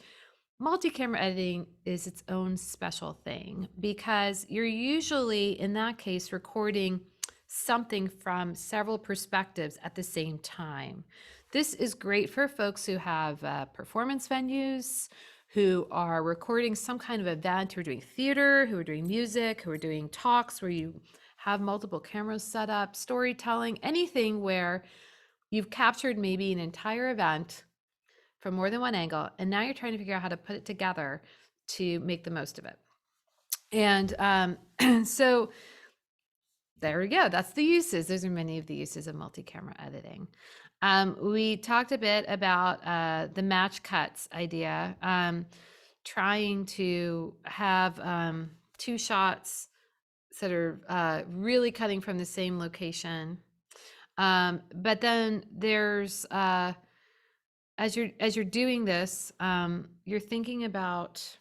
Multi-camera editing is its own special thing because you're usually, in that case, recording something from several perspectives at the same time. This is great for folks who have performance venues, who are recording some kind of event, who are doing theater, who are doing music, who are doing talks where you have multiple cameras set up, storytelling, anything where you've captured maybe an entire event from more than one angle, and now you're trying to figure out how to put it together to make the most of it. And so there we go. That's the uses. Those are many of the uses of multi-camera editing. We talked a bit about the match cuts idea, trying to have two shots that are really cutting from the same location. But then there's as you're doing this, you're thinking about,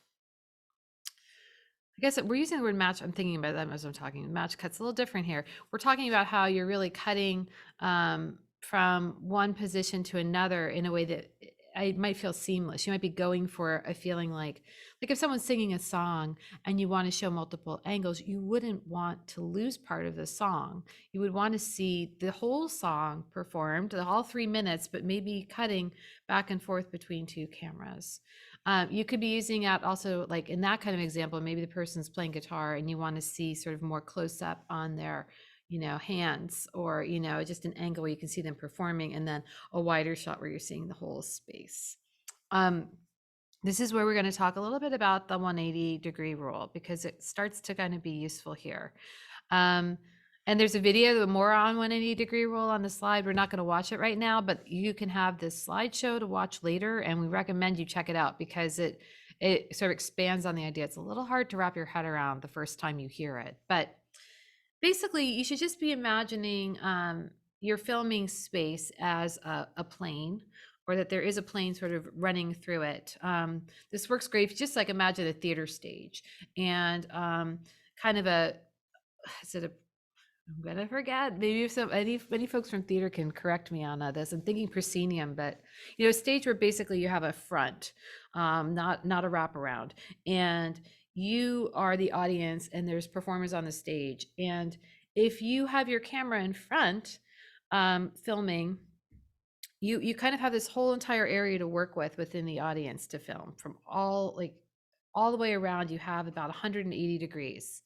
I guess we're using the word match. I'm thinking about that as I'm talking. Match cuts a little different here. We're talking about how you're really cutting from one position to another in a way that it might feel seamless. You might be going for a feeling like if someone's singing a song and you want to show multiple angles, you wouldn't want to lose part of the song. You would want to see the whole song performed, all 3 minutes, but maybe cutting back and forth between two cameras. You could be using that also, like in that kind of example, maybe the person's playing guitar and you want to see sort of more close up on their hands, or, just an angle where you can see them performing, and then a wider shot where you're seeing the whole space. This is where we're going to talk a little bit about the 180-degree rule, because it starts to kind of be useful here. And there's a video more on 180-degree rule on the slide. We're not going to watch it right now, but you can have this slideshow to watch later, and we recommend you check it out because it sort of expands on the idea. It's a little hard to wrap your head around the first time you hear it, but basically you should just be imagining your filming space as a plane, or that there is a plane sort of running through it. This works great if you just like imagine a theater stage, and kind of I'm gonna forget. Maybe if any folks from theater can correct me on this. I'm thinking proscenium, but a stage where basically you have a front, not a wraparound, and you are the audience, and there's performers on the stage. And if you have your camera in front, filming, you kind of have this whole entire area to work with within the audience to film from all the way around. You have about 180 degrees.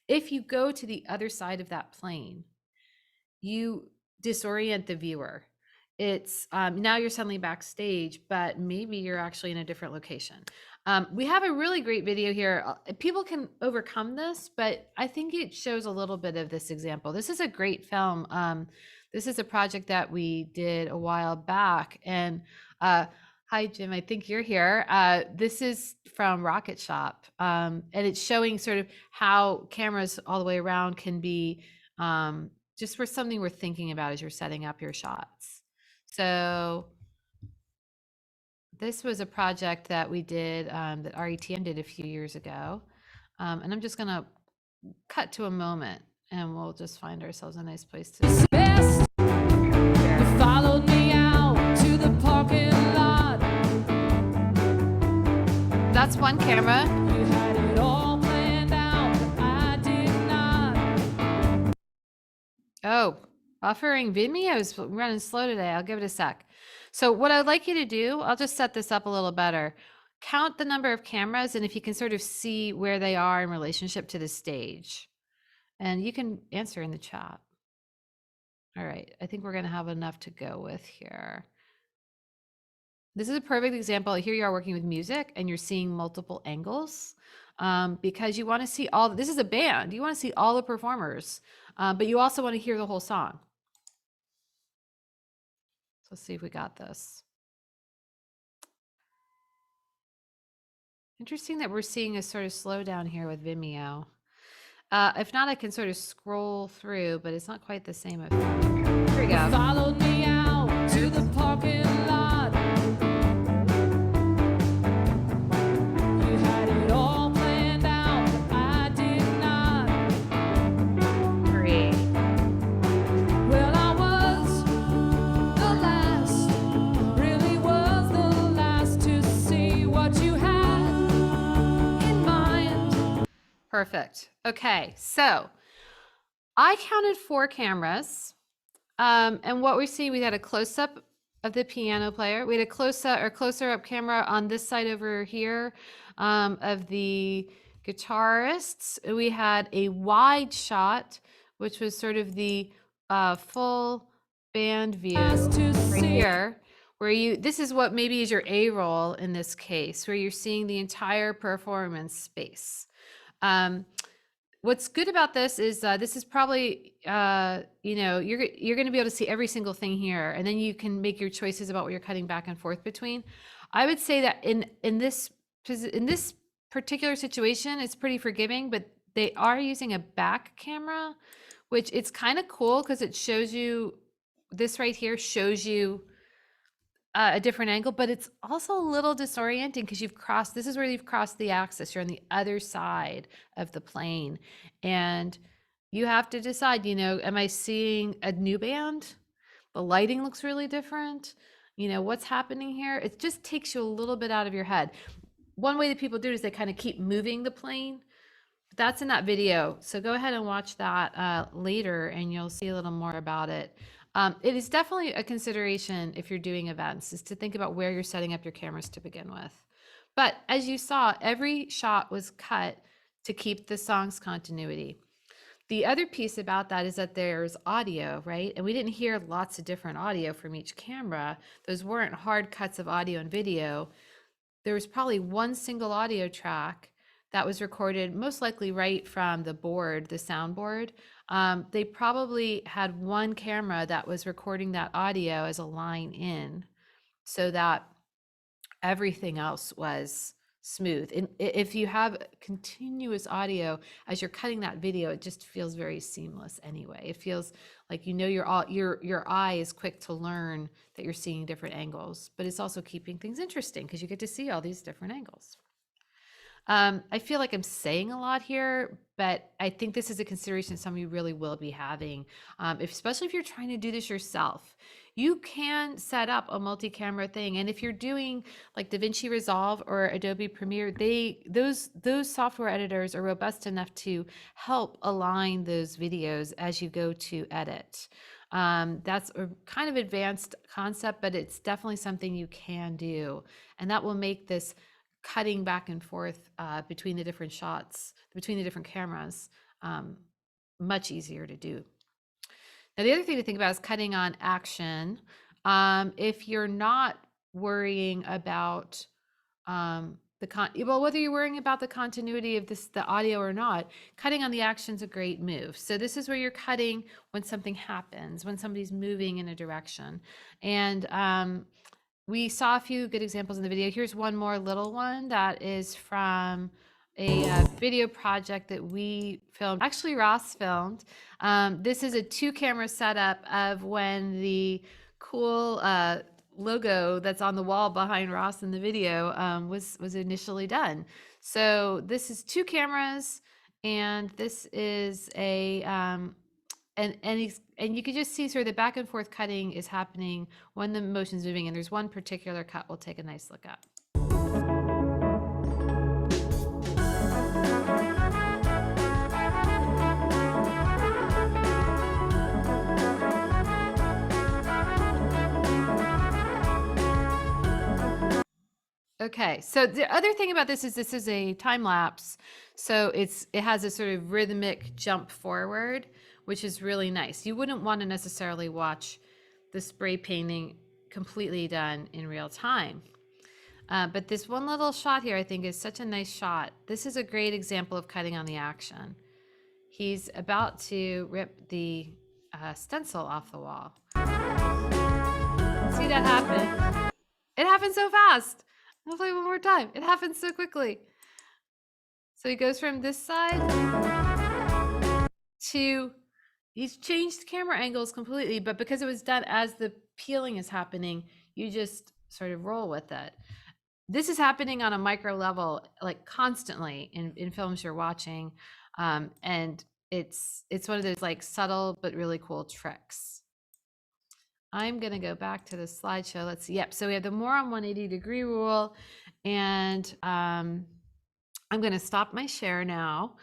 If you go to the other side of that plane, you disorient the viewer. It's now you're suddenly backstage, but maybe you're actually in a different location. We have a really great video here. People can overcome this, but I think it shows a little bit of this example. This is a great film. This is a project that we did a while back. And hi, Jim, I think you're here. This is from Rocket Shop. And it's showing sort of how cameras all the way around can be just for something worth thinking about as you're setting up your shots. So this was a project that we did, that RETN did a few years ago. And I'm just gonna cut to a moment, and we'll just find ourselves a nice place to best. You followed me out to the parking lot. That's one camera. You had it all planned out, but I did not. Oh, buffering Vimeo is running slow today. I'll give it a sec. So what I'd like you to do, I'll just set this up a little better. Count the number of cameras, and if you can sort of see where they are in relationship to the stage. And you can answer in the chat. All right, I think we're gonna have enough to go with here. This is a perfect example. Here you are working with music, and you're seeing multiple angles, because you wanna see this is a band, you wanna see all the performers, but you also wanna hear the whole song. Let's see if we got this. Interesting that we're seeing a sort of slowdown here with Vimeo. If not, I can sort of scroll through, but it's not quite the same effect. Here we go. Followed me out to the parking lot. You had it all planned out, but I did not. Great. Well, I was the last, really was the last to see what you had in mind. Perfect. Okay, so I counted 4 cameras, and what we see, we had a close-up of the piano player. We had a closer up camera on this side over here, of the guitarists. We had a wide shot, which was sort of the full band view right here, where this is what maybe is your A-roll in this case, where you're seeing the entire performance space. What's good about this is this is probably, you're going to be able to see every single thing here, and then you can make your choices about what you're cutting back and forth between. I would say that in this particular situation, it's pretty forgiving, but they are using a back camera, which it's kind of cool because it shows you, this right here shows you a different angle, but it's also a little disorienting because this is where you've crossed the axis. You're on the other side of the plane, and you have to decide, am I seeing a new band? The lighting looks really different. What's happening here? It just takes you a little bit out of your head. One way that people do it is they kind of keep moving the plane. That's in that video. So go ahead and watch that later, and you'll see a little more about it. It is definitely a consideration if you're doing events, is to think about where you're setting up your cameras to begin with. But as you saw, every shot was cut to keep the song's continuity. The other piece about that is that there's audio, right? And we didn't hear lots of different audio from each camera. Those weren't hard cuts of audio and video. There was probably one single audio track that was recorded, most likely right from the board, the soundboard. They probably had one camera that was recording that audio as a line in, so that everything else was smooth. And if you have continuous audio as you're cutting that video, it just feels very seamless anyway. It feels like, you know, your eye is quick to learn that you're seeing different angles, but it's also keeping things interesting because you get to see all these different angles. I feel like I'm saying a lot here, but I think this is a consideration some of you really will be having, especially if you're trying to do this yourself. You can set up a multi-camera thing, and if you're doing like DaVinci Resolve or Adobe Premiere, those software editors are robust enough to help align those videos as you go to edit. That's a kind of advanced concept, but it's definitely something you can do, and that will make this cutting back and forth between the different shots, between the different cameras, much easier to do. Now, the other thing to think about is cutting on action. If you're not worrying about whether you're worrying about the continuity of the audio or not, cutting on the action is a great move. So this is where you're cutting when something happens, when somebody's moving in a direction. And we saw a few good examples in the video. Here's one more little one that is from a video project that we filmed. Actually, Ross filmed. This is a 2-camera setup of when the cool logo that's on the wall behind Ross in the video was initially done. So this is 2 cameras, and this is a and you can just see sort of the back and forth cutting is happening when the motion's moving, and there's one particular cut we'll take a nice look at. Okay, so the other thing about this is a time lapse, so it has a sort of rhythmic jump forward, which is really nice. You wouldn't want to necessarily watch the spray painting completely done in real time. But this one little shot here, I think, is such a nice shot. This is a great example of cutting on the action. He's about to rip the stencil off the wall. See that happen? It happened so fast. I'll play one more time. It happens so quickly. So he goes from this side to, he's changed camera angles completely, but because it was done as the peeling is happening, you just sort of roll with it. This is happening on a micro level, like constantly in films you're watching. And it's one of those like subtle but really cool tricks. I'm going to go back to the slideshow. Let's see. Yep. So we have the more on 180-degree rule, and I'm going to stop my share now.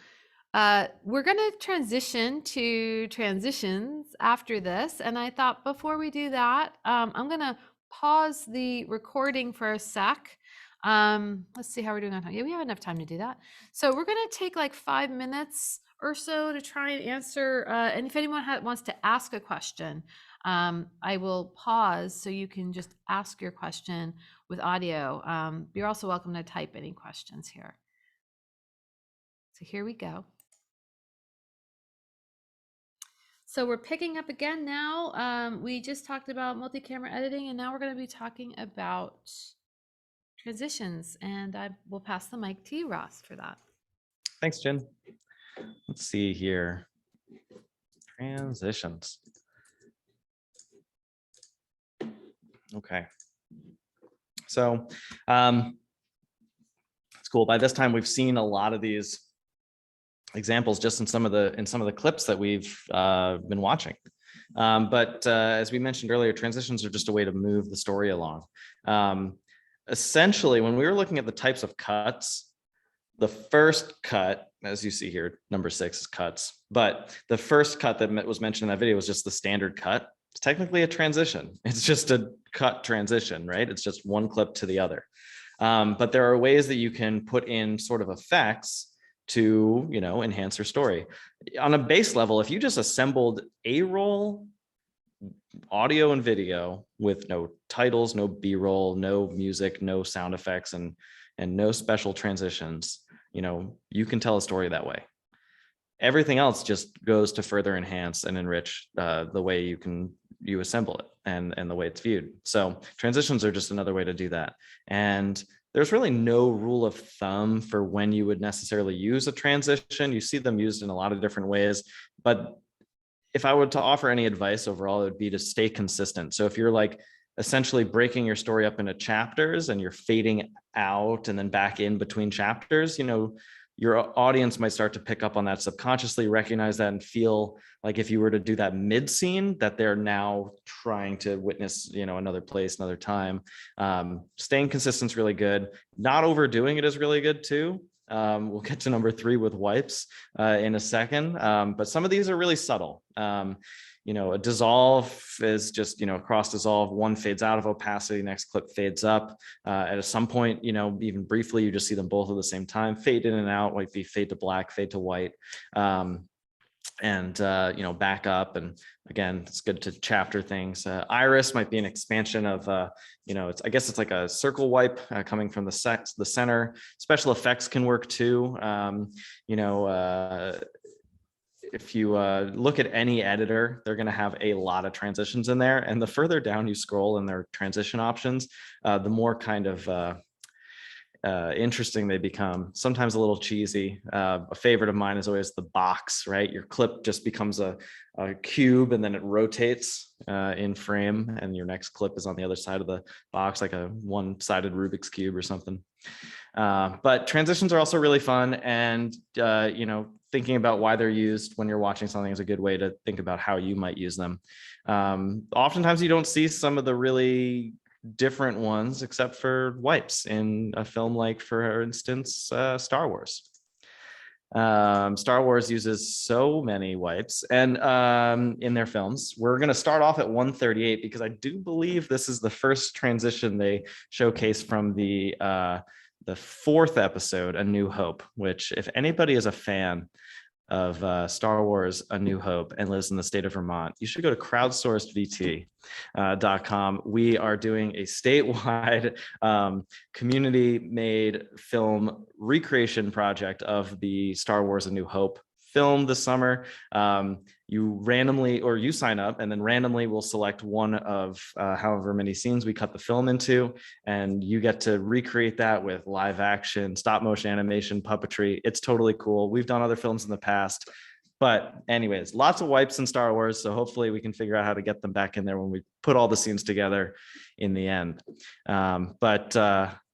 We're going to transition to transitions after this. And I thought before we do that, I'm going to pause the recording for a sec. Let's see how we're doing on time. Yeah, we have enough time to do that. So we're going to take like 5 minutes or so to try and answer. And if anyone wants to ask a question, I will pause so you can just ask your question with audio. You're also welcome to type any questions here. So here we go. So we're picking up again now. We just talked about multi-camera editing, and now we're going to be talking about transitions, and I will pass the mic to you, Ross, for that. Thanks, Jen. Let's see here. Transitions. Okay. So it's cool. By this time, we've seen a lot of these examples just in some of the clips that we've been watching. But as we mentioned earlier, transitions are just a way to move the story along. Essentially, when we were looking at the types of cuts, the first cut, as you see here, number 6 is cuts, but the first cut that was mentioned in that video was just the standard cut. It's technically a transition. It's just a cut transition, right? It's just one clip to the other. But there are ways that you can put in sort of effects to, enhance your story. On a base level, if you just assembled a roll, audio and video with no titles, no B-roll, no music, no sound effects, and no special transitions, you can tell a story that way. Everything else just goes to further enhance and enrich the way you assemble it and the way it's viewed. So transitions are just another way to do that. And there's really no rule of thumb for when you would necessarily use a transition. You see them used in a lot of different ways, but if I were to offer any advice overall, it would be to stay consistent. So if you're like essentially breaking your story up into chapters and you're fading out and then back in between chapters, your audience might start to pick up on that, subconsciously recognize that, and feel like if you were to do that mid scene, that they're now trying to witness, another place, another time. Staying consistent is really good. Not overdoing it is really good too. We'll get to number 3 with wipes in a second, but some of these are really subtle. A dissolve is just, cross dissolve, one fades out of opacity, next clip fades up. At some point, even briefly, you just see them both at the same time, fade in and out, might be fade to black, fade to white. Back up. And again, it's good to chapter things. Iris might be an expansion of, I guess it's like a circle wipe coming from the center. Special effects can work too. If you look at any editor, they're going to have a lot of transitions in there. And the further down you scroll in their transition options, the more kind of interesting they become, sometimes a little cheesy. A favorite of mine is always the box, right? Your clip just becomes a cube and then it rotates in frame, and your next clip is on the other side of the box, like a one-sided Rubik's Cube or something. But transitions are also really fun, and thinking about why they're used when you're watching something is a good way to think about how you might use them. Oftentimes you don't see some of the really different ones except for wipes in a film like, for instance, Star Wars. Star Wars uses so many wipes and in their films. We're going to start off at 138 because I do believe this is the first transition they showcase from the 4th episode, A New Hope, which, if anybody is a fan of Star Wars A New Hope and lives in the state of Vermont, you should go to crowdsourcedvt.com. We are doing a statewide community-made film recreation project of the Star Wars A New Hope film this summer. You sign up, and then randomly we'll select one of however many scenes we cut the film into, and you get to recreate that with live action, stop motion animation, puppetry. It's totally cool. We've done other films in the past, but anyways, lots of wipes in Star Wars, so hopefully we can figure out how to get them back in there when we put all the scenes together in the end. But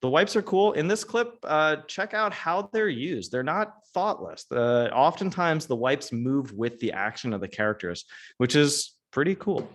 the wipes are cool. In this clip, check out how they're used. They're not thoughtless. Oftentimes the wipes move with the action of the characters, which is pretty cool.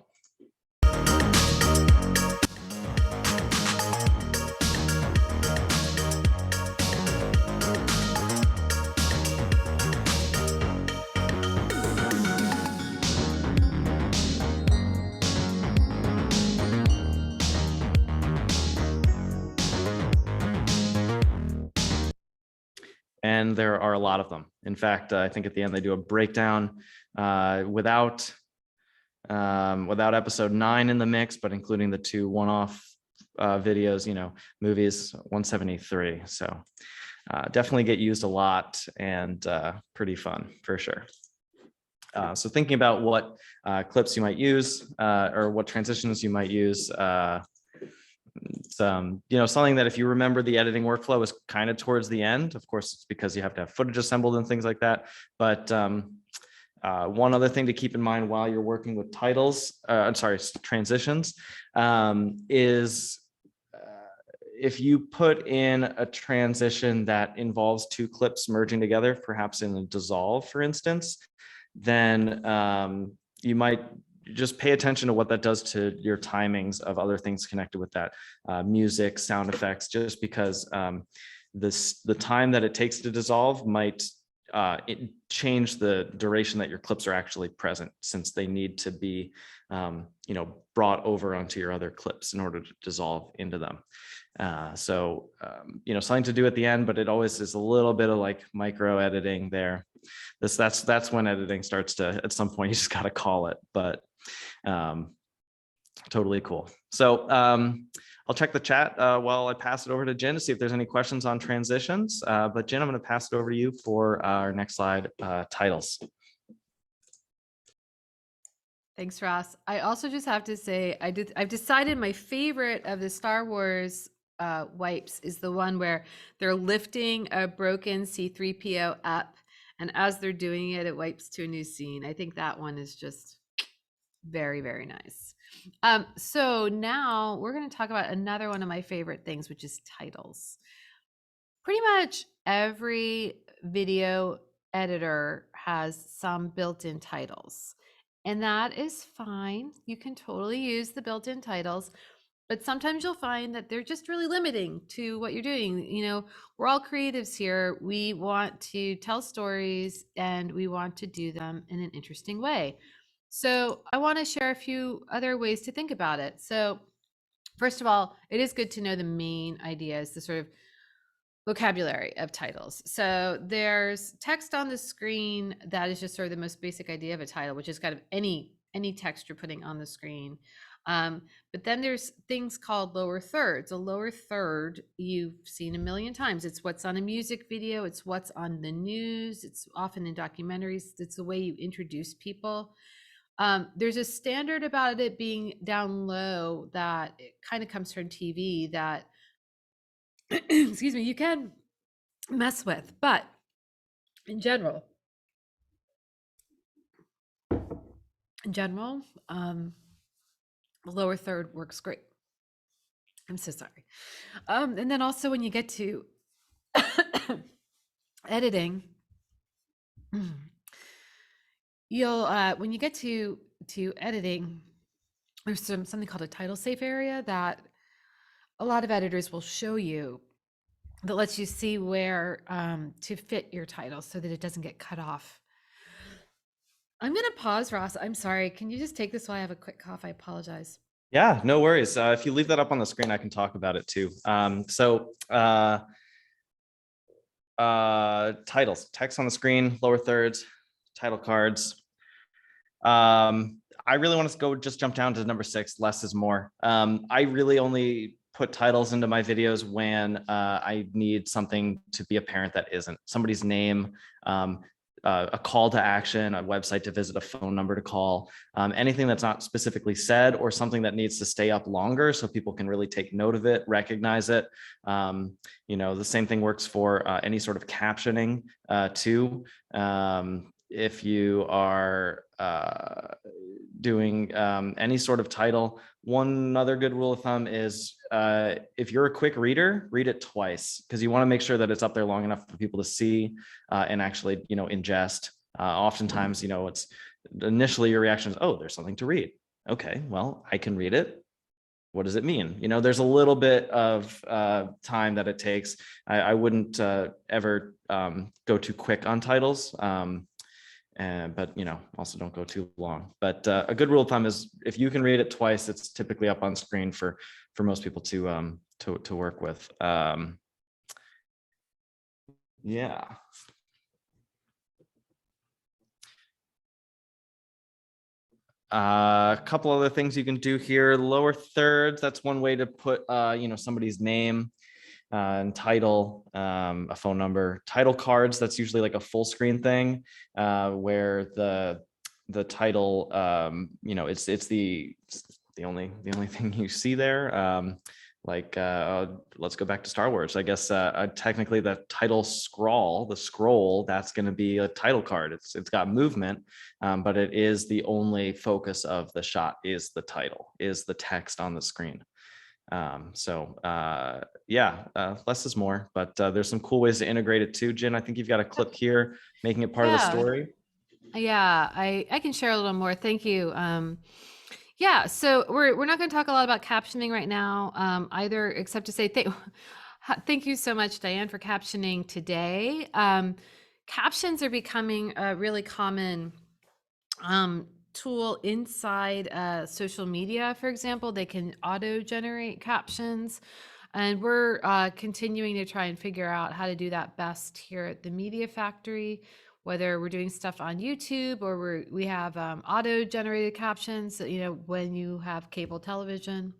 And there are a lot of them. In fact, I think at the end they do a breakdown without episode 9 in the mix, but including the 2 one-off videos, movies, 173. So definitely get used a lot, and pretty fun for sure. So thinking about what clips you might use or what transitions you might use, it's something that if you remember, the editing workflow is kind of towards the end. Of course, it's because you have to have footage assembled and things like that. But one other thing to keep in mind while you're working with transitions, is if you put in a transition that involves 2 clips merging together, perhaps in a dissolve, for instance, then you might just pay attention to what that does to your timings of other things connected with that, music, sound effects, just because the time that it takes to dissolve might change the duration that your clips are actually present, since they need to be brought over onto your other clips in order to dissolve into them. Something to do at the end, but it always is a little bit of like micro editing there. That's when editing starts to, at some point, you just got to call it, but totally cool. So I'll check the chat while I pass it over to Jen to see if there's any questions on transitions. But Jen, I'm going to pass it over to you for our next slide, titles. Thanks, Ross. I also just have to say, I've decided my favorite of the Star Wars wipes is the one where they're lifting a broken C-3PO up, and as they're doing it, it wipes to a new scene. I think that one is just very, very nice. So now we're going to talk about another one of my favorite things, which is titles. Pretty much every video editor has some built-in titles, and that is fine. You can totally use the built-in titles, but sometimes you'll find that they're just really limiting to what you're doing. You know, we're all creatives here. We want to tell stories and we want to do them in an interesting way. So I want to share a few other ways to think about it. So first of all, it is good to know the main ideas, the sort of vocabulary of titles. So there's text on the screen that is just sort of the most basic idea of a title, which is kind of any text you're putting on the screen. But then there's things called lower thirds. A lower third you've seen a million times. It's what's on a music video. It's what's on the news. It's often in documentaries. It's the way you introduce people. There's a standard about it being down low that it kind of comes from TV that, excuse me, you can mess with, but in general, the lower third works great. I'm so sorry. And then also when you get to editing, you'll when you get to editing, there's something called a title safe area that a lot of editors will show you that lets you see where to fit your title so that it doesn't get cut off. I'm going to pause, Ross. I'm sorry. Can you just take this while I have a quick cough? I apologize. Yeah, no worries. If you leave that up on the screen, I can talk about it too. Titles, text on the screen, lower thirds, title cards. I really want to just jump down to number 6, less is more. I really only put titles into my videos when I need something to be apparent that isn't somebody's name, a call to action, a website to visit, a phone number to call, anything that's not specifically said or something that needs to stay up longer so people can really take note of it, recognize it. The same thing works for any sort of captioning too. If you are doing any sort of title, one other good rule of thumb is if you're a quick reader, read it twice, because you want to make sure that it's up there long enough for people to see and actually, ingest. Oftentimes, it's initially your reaction is, oh, there's something to read. Okay, well, I can read it. What does it mean? There's a little bit of time that it takes. I wouldn't ever go too quick on titles. But also don't go too long. But a good rule of thumb is if you can read it twice, it's typically up on screen for most people to work with. Yeah. A couple other things you can do here. Lower thirds, that's one way to put somebody's name and title, a phone number. Title cards, that's usually like a full screen thing where the title, it's the only thing you see there. Let's go back to Star Wars. I guess technically the title scroll, that's going to be a title card. It's got movement, but it is the only focus of the shot is the title, is the text on the screen. Less is more, but there's some cool ways to integrate it too. Jen, I think you've got a clip here making it part of the story. Yeah, I can share a little more. Thank you. So we're not going to talk a lot about captioning right now, either, except to say thank you so much, Diane, for captioning today. Captions are becoming a really common tool inside social media. For example, they can auto generate captions. And we're continuing to try and figure out how to do that best here at the Media Factory, whether we're doing stuff on YouTube or we have auto-generated captions, when you have cable television.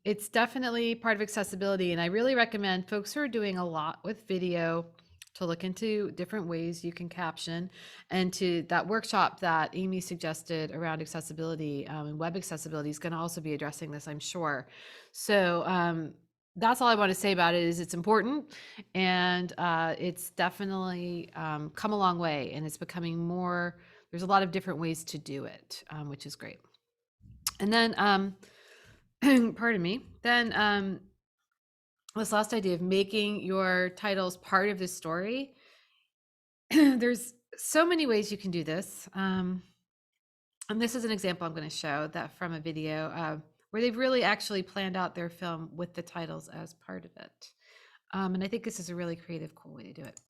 It's definitely part of accessibility, and I really recommend folks who are doing a lot with video to look into different ways you can caption, and to that workshop that Amy suggested around accessibility and web accessibility is going to also be addressing this, I'm sure. So that's all I want to say about it. Is it's important, and it's definitely come a long way, and it's becoming more, there's a lot of different ways to do it, which is great. And then pardon me, then this last idea of making your titles part of the story. There's so many ways you can do this. And this is an example I'm going to show that from a video where they've really actually planned out their film with the titles as part of it. And I think this is a really creative, cool way to do it.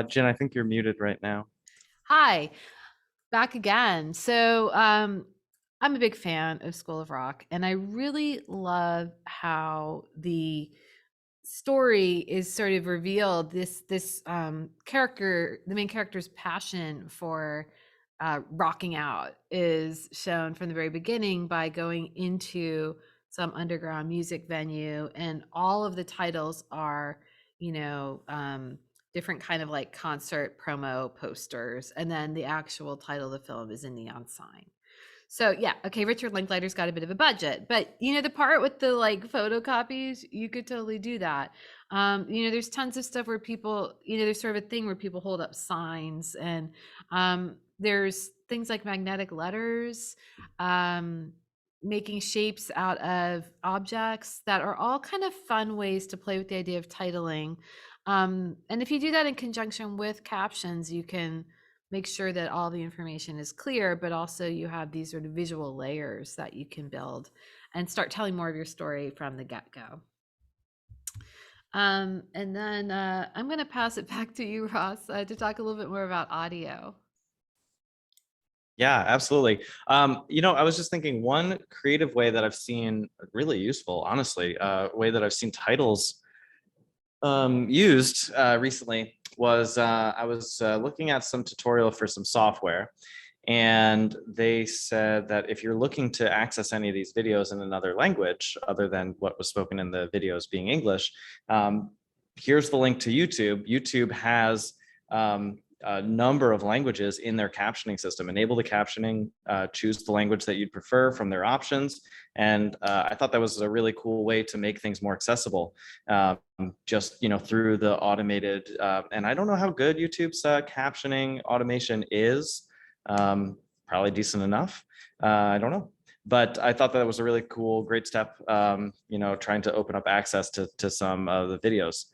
Jen, I think you're muted right now. Hi, back again. So I'm a big fan of School of Rock, and I really love how the story is sort of revealed. This character, the main character's passion for rocking out is shown from the very beginning by going into some underground music venue, and all of the titles are, different kind of like concert promo posters, and then the actual title of the film is a neon sign. So yeah, okay, Richard Linklater's got a bit of a budget, but the part with the like photocopies, you could totally do that. There's tons of stuff where people, there's sort of a thing where people hold up signs, and there's things like magnetic letters, making shapes out of objects that are all kind of fun ways to play with the idea of titling. And if you do that in conjunction with captions, you can make sure that all the information is clear, but also you have these sort of visual layers that you can build and start telling more of your story from the get-go. And then I'm going to pass it back to you, Ross, to talk a little bit more about audio. Yeah, absolutely. I was just thinking one creative way that I've seen really useful, honestly, way that I've seen titles used recently was I was looking at some tutorial for some software, and they said that if you're looking to access any of these videos in another language other than what was spoken in the videos being English, here's the link to YouTube. YouTube has a number of languages in their captioning system. Enable the captioning, choose the language that you'd prefer from their options. And I thought that was a really cool way to make things more accessible, just through the automated, and I don't know how good YouTube's captioning automation is, probably decent enough. I don't know. But I thought that was a really cool, great step, trying to open up access to some of the videos.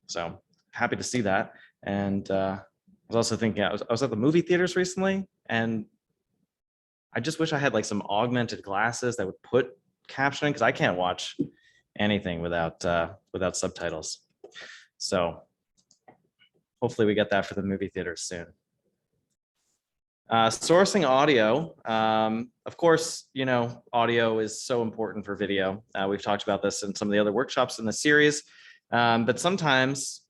So happy to see that. And I was also thinking, I was at the movie theaters recently, and I just wish I had like some augmented glasses that would put captioning, because I can't watch anything without subtitles. So hopefully we get that for the movie theaters soon. Sourcing audio. Of course, audio is so important for video. We've talked about this in some of the other workshops in the series, but sometimes,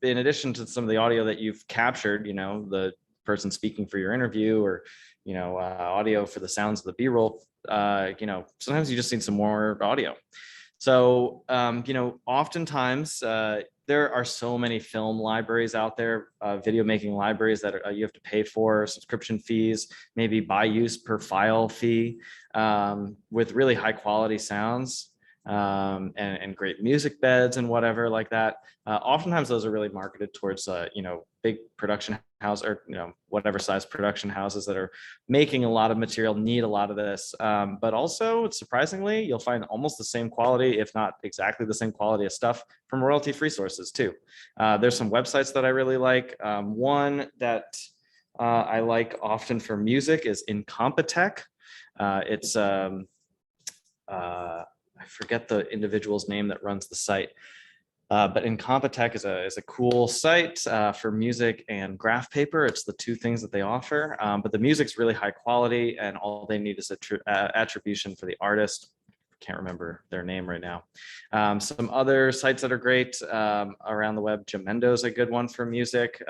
in addition to some of the audio that you've captured, the person speaking for your interview, or audio for the sounds of the B-roll, sometimes you just need some more audio. So oftentimes there are so many film libraries out there, video making libraries that you have to pay for, subscription fees, maybe by use per file fee, with really high quality sounds, and great music beds and whatever like that. Oftentimes those are really marketed towards, big production house, or, whatever size production houses that are making a lot of material need a lot of this. But also, surprisingly, you'll find almost the same quality, if not exactly the same quality of stuff from royalty-free sources too. There's some websites that I really like. One that I like often for music is Incompetech. It's I forget the individual's name that runs the site. But Incompetech is a cool site for music and graph paper. It's the two things that they offer. But the music's really high quality, and all they need is attribution for the artist. Can't remember their name right now. Some other sites that are great around the web. Jamendo is a good one for music.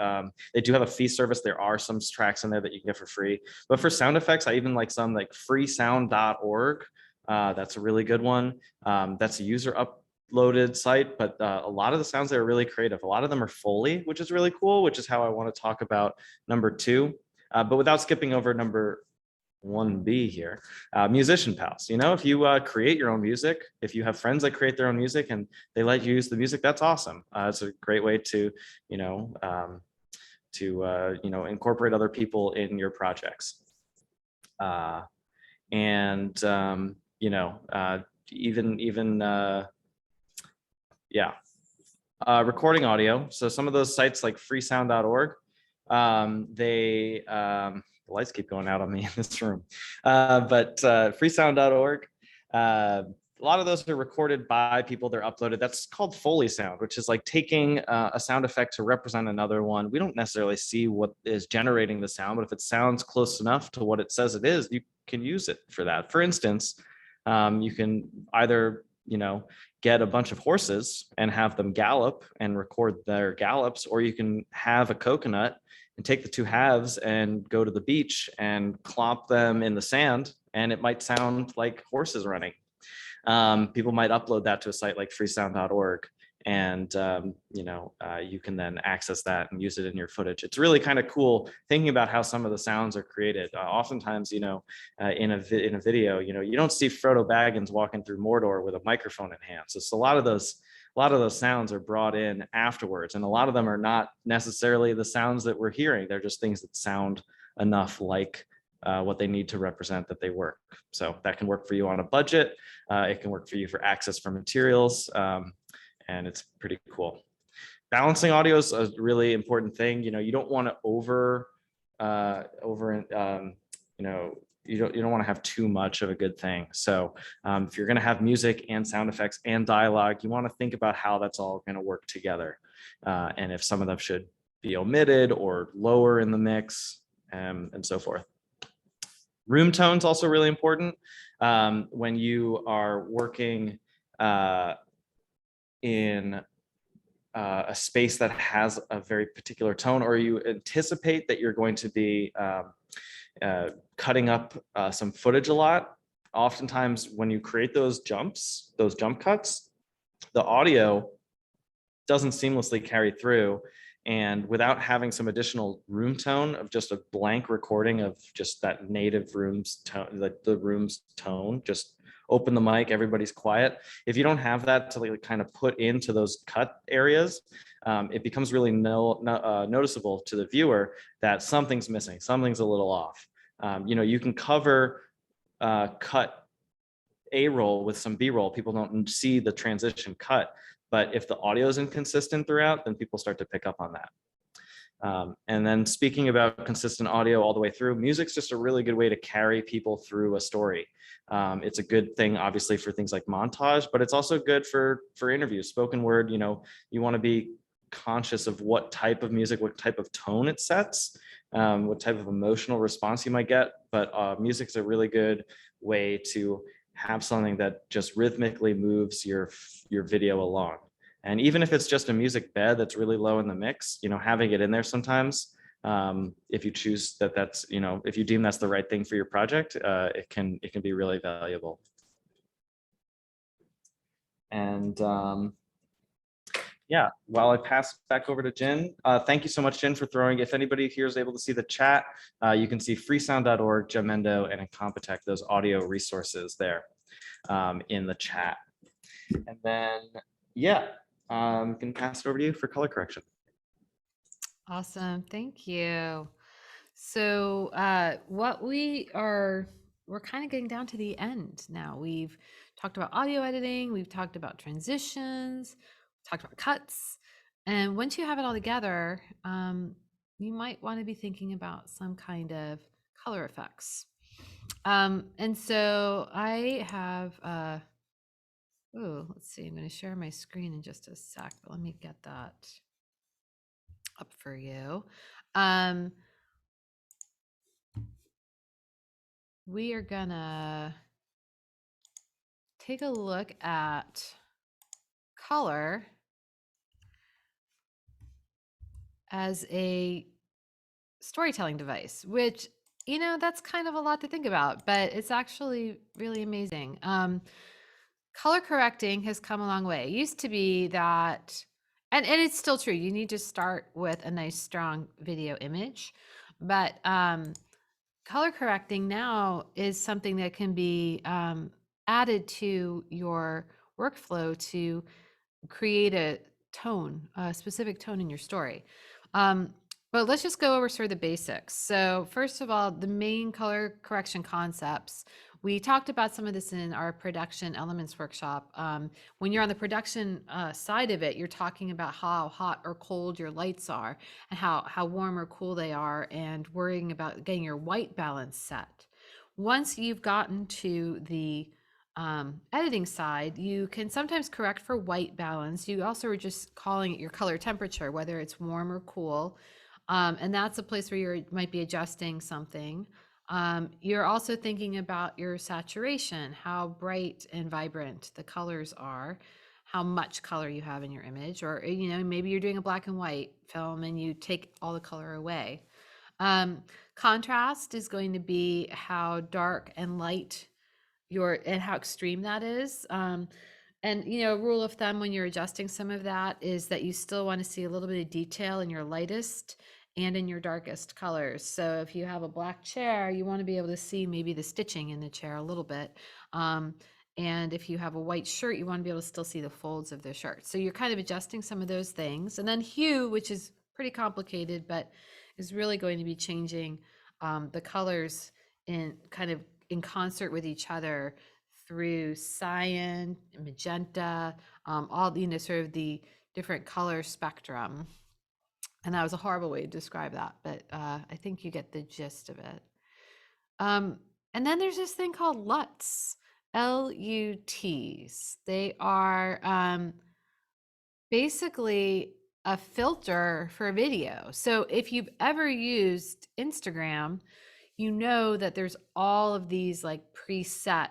They do have a fee service. There are some tracks in there that you can get for free. But for sound effects, I even like some like freesound.org. That's a really good one. That's a user uploaded site, but a lot of the sounds there are really creative. A lot of them are Foley, which is really cool, which is how I want to talk about number 2. But without skipping over number 1B here, musician pals. If you create your own music, if you have friends that create their own music and they let you use the music, that's awesome. It's a great way to, incorporate other people in your projects. Recording audio. So some of those sites like freesound.org, the lights keep going out on me in this room, but freesound.org, a lot of those are recorded by people. They're uploaded. That's called Foley sound, which is like taking a sound effect to represent another one. We don't necessarily see what is generating the sound, but if it sounds close enough to what it says it is, you can use it for that. For instance, you can either, get a bunch of horses and have them gallop and record their gallops, or you can have a coconut and take the two halves and go to the beach and clomp them in the sand, and it might sound like horses running. People might upload that to a site like freesound.org, and you can then access that and use it in your footage. It's really kind of cool thinking about how some of the sounds are created. Oftentimes, in a video, you don't see Frodo Baggins walking through Mordor with a microphone in hand. So it's a lot of those sounds are brought in afterwards, and a lot of them are not necessarily the sounds that we're hearing. They're just things that sound enough like what they need to represent that they work. So that can work for you on a budget. It can work for you for access for materials. And it's pretty cool. Balancing audio is a really important thing. You don't want to you don't want to have too much of a good thing. So if you're going to have music and sound effects and dialogue, you want to think about how that's all going to work together. And if some of them should be omitted or lower in the mix, and so forth. Room tone is also really important. When you are working in a space that has a very particular tone, or you anticipate that you're going to be cutting up some footage a lot. Oftentimes when you create those jump cuts, the audio doesn't seamlessly carry through. And without having some additional room tone of just a blank recording of just that native room's tone, like the room's tone, just open the mic, everybody's quiet. If you don't have that to like kind of put into those cut areas, it becomes really noticeable to the viewer that something's missing, something's a little off. You can cover cut A-roll with some B-roll. People don't see the transition cut, but if the audio is inconsistent throughout, then people start to pick up on that. And then speaking about consistent audio all the way through, music's just a really good way to carry people through a story. It's a good thing, obviously, for things like montage, but it's also good for interviews. Spoken word, you want to be conscious of what type of music, what type of tone it sets, what type of emotional response you might get. But music's a really good way to have something that just rhythmically moves your video along. And even if it's just a music bed that's really low in the mix, having it in there sometimes, if you choose that's, if you deem that's the right thing for your project, it can be really valuable. And Yeah, while I pass back over to Jen, thank you so much, Jen, for throwing. If anybody here is able to see the chat, you can see freesound.org, Gemendo, and Incompetech, those audio resources there in the chat. And then, yeah, I'm going to pass it over to you for color correction. Awesome. Thank you. So we're kind of getting down to the end now. We've talked about audio editing, we've talked about transitions, talked about cuts. And once you have it all together, you might want to be thinking about some kind of color effects. And so I have, let's see, I'm going to share my screen in just a sec, but let me get that up for you. We are gonna take a look at color as a storytelling device, which, you know, that's kind of a lot to think about, but it's actually really amazing. Color correcting has come a long way. It used to be that, and it's still true, you need to start with a nice, strong video image, but color correcting now is something that can be added to your workflow to create a tone, a specific tone in your story. But let's just go over sort of the basics. So first of all, the main color correction concepts. We talked about some of this in our production elements workshop. When you're on the production side of it, you're talking about how hot or cold your lights are and how warm or cool they are, and worrying about getting your white balance set. Once you've gotten to the editing side, you can sometimes correct for white balance. You also are just calling it your color temperature, whether it's warm or cool. And that's a place where you might be adjusting something. You're also thinking about your saturation, how bright and vibrant the colors are, how much color you have in your image, or, you know, maybe you're doing a black and white film and you take all the color away. Contrast is going to be how dark and light and how extreme that is. And, you know, a rule of thumb when you're adjusting some of that is that you still want to see a little bit of detail in your lightest and in your darkest colors. So if you have a black chair, you want to be able to see maybe the stitching in the chair a little bit. And if you have a white shirt, you want to be able to still see the folds of the shirt. So you're kind of adjusting some of those things. And then hue, which is pretty complicated, but is really going to be changing the colors in kind of in concert with each other through cyan, magenta, all, you know, sort of the different color spectrum. And that was a horrible way to describe that, but I think you get the gist of it. And then there's this thing called LUTs, L-U-Ts. They are basically a filter for video. So if you've ever used Instagram, you know that there's all of these like preset,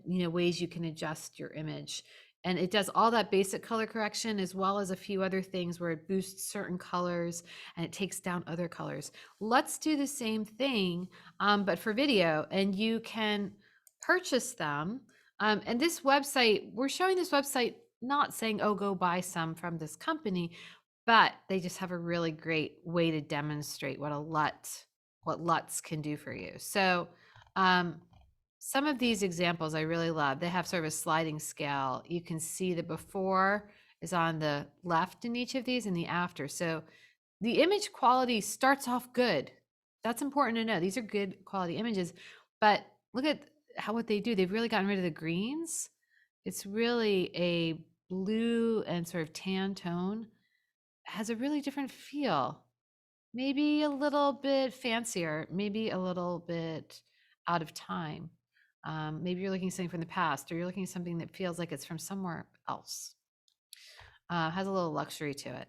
you know, ways you can adjust your image. And it does all that basic color correction as well as a few other things where it boosts certain colors and it takes down other colors. Let's do the same thing, but for video, and you can purchase them. And this website, we're showing this website not saying, oh, go buy some from this company, but they just have a really great way to demonstrate what LUTs can do for you. So some of these examples I really love. They have sort of a sliding scale. You can see the before is on the left in each of these and the after. So the image quality starts off good. That's important to know. These are good quality images, but look at what they do. They've really gotten rid of the greens. It's really a blue and sort of tan tone. It has a really different feel. Maybe a little bit fancier, maybe a little bit out of time. Maybe you're looking at something from the past, or you're looking at something that feels like it's from somewhere else. Has a little luxury to it.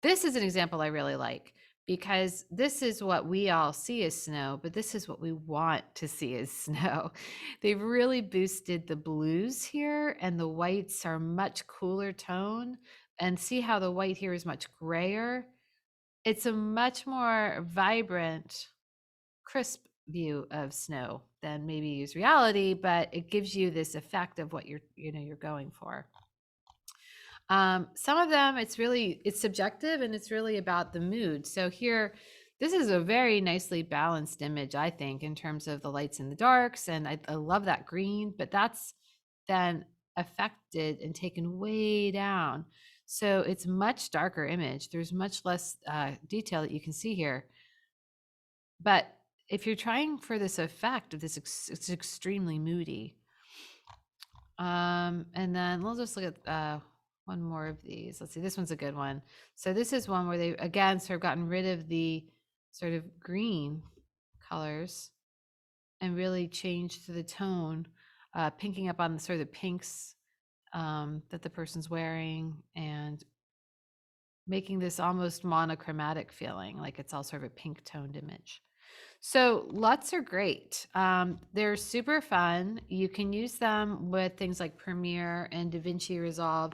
This is an example I really like because this is what we all see as snow, but this is what we want to see as snow. They've really boosted the blues here, and the whites are much cooler tone. And see how the white here is much grayer. It's a much more vibrant, crisp view of snow than maybe is reality, but it gives you this effect of what you're going for. Some of them, it's subjective and it's really about the mood. So here, this is a very nicely balanced image, I think, in terms of the lights and the darks. And I love that green, but that's then affected and taken way down. So it's much darker image. There's much less detail that you can see here. But if you're trying for this effect of this, it's extremely moody. And then we'll just look at one more of these. Let's see, this one's a good one. So this is one where they, again, sort of gotten rid of the sort of green colors and really changed the tone, pinking up on the sort of the pinks that the person's wearing and making this almost monochromatic feeling, like it's all sort of a pink toned image. So LUTs are great. They're super fun. You can use them with things like Premiere and DaVinci Resolve.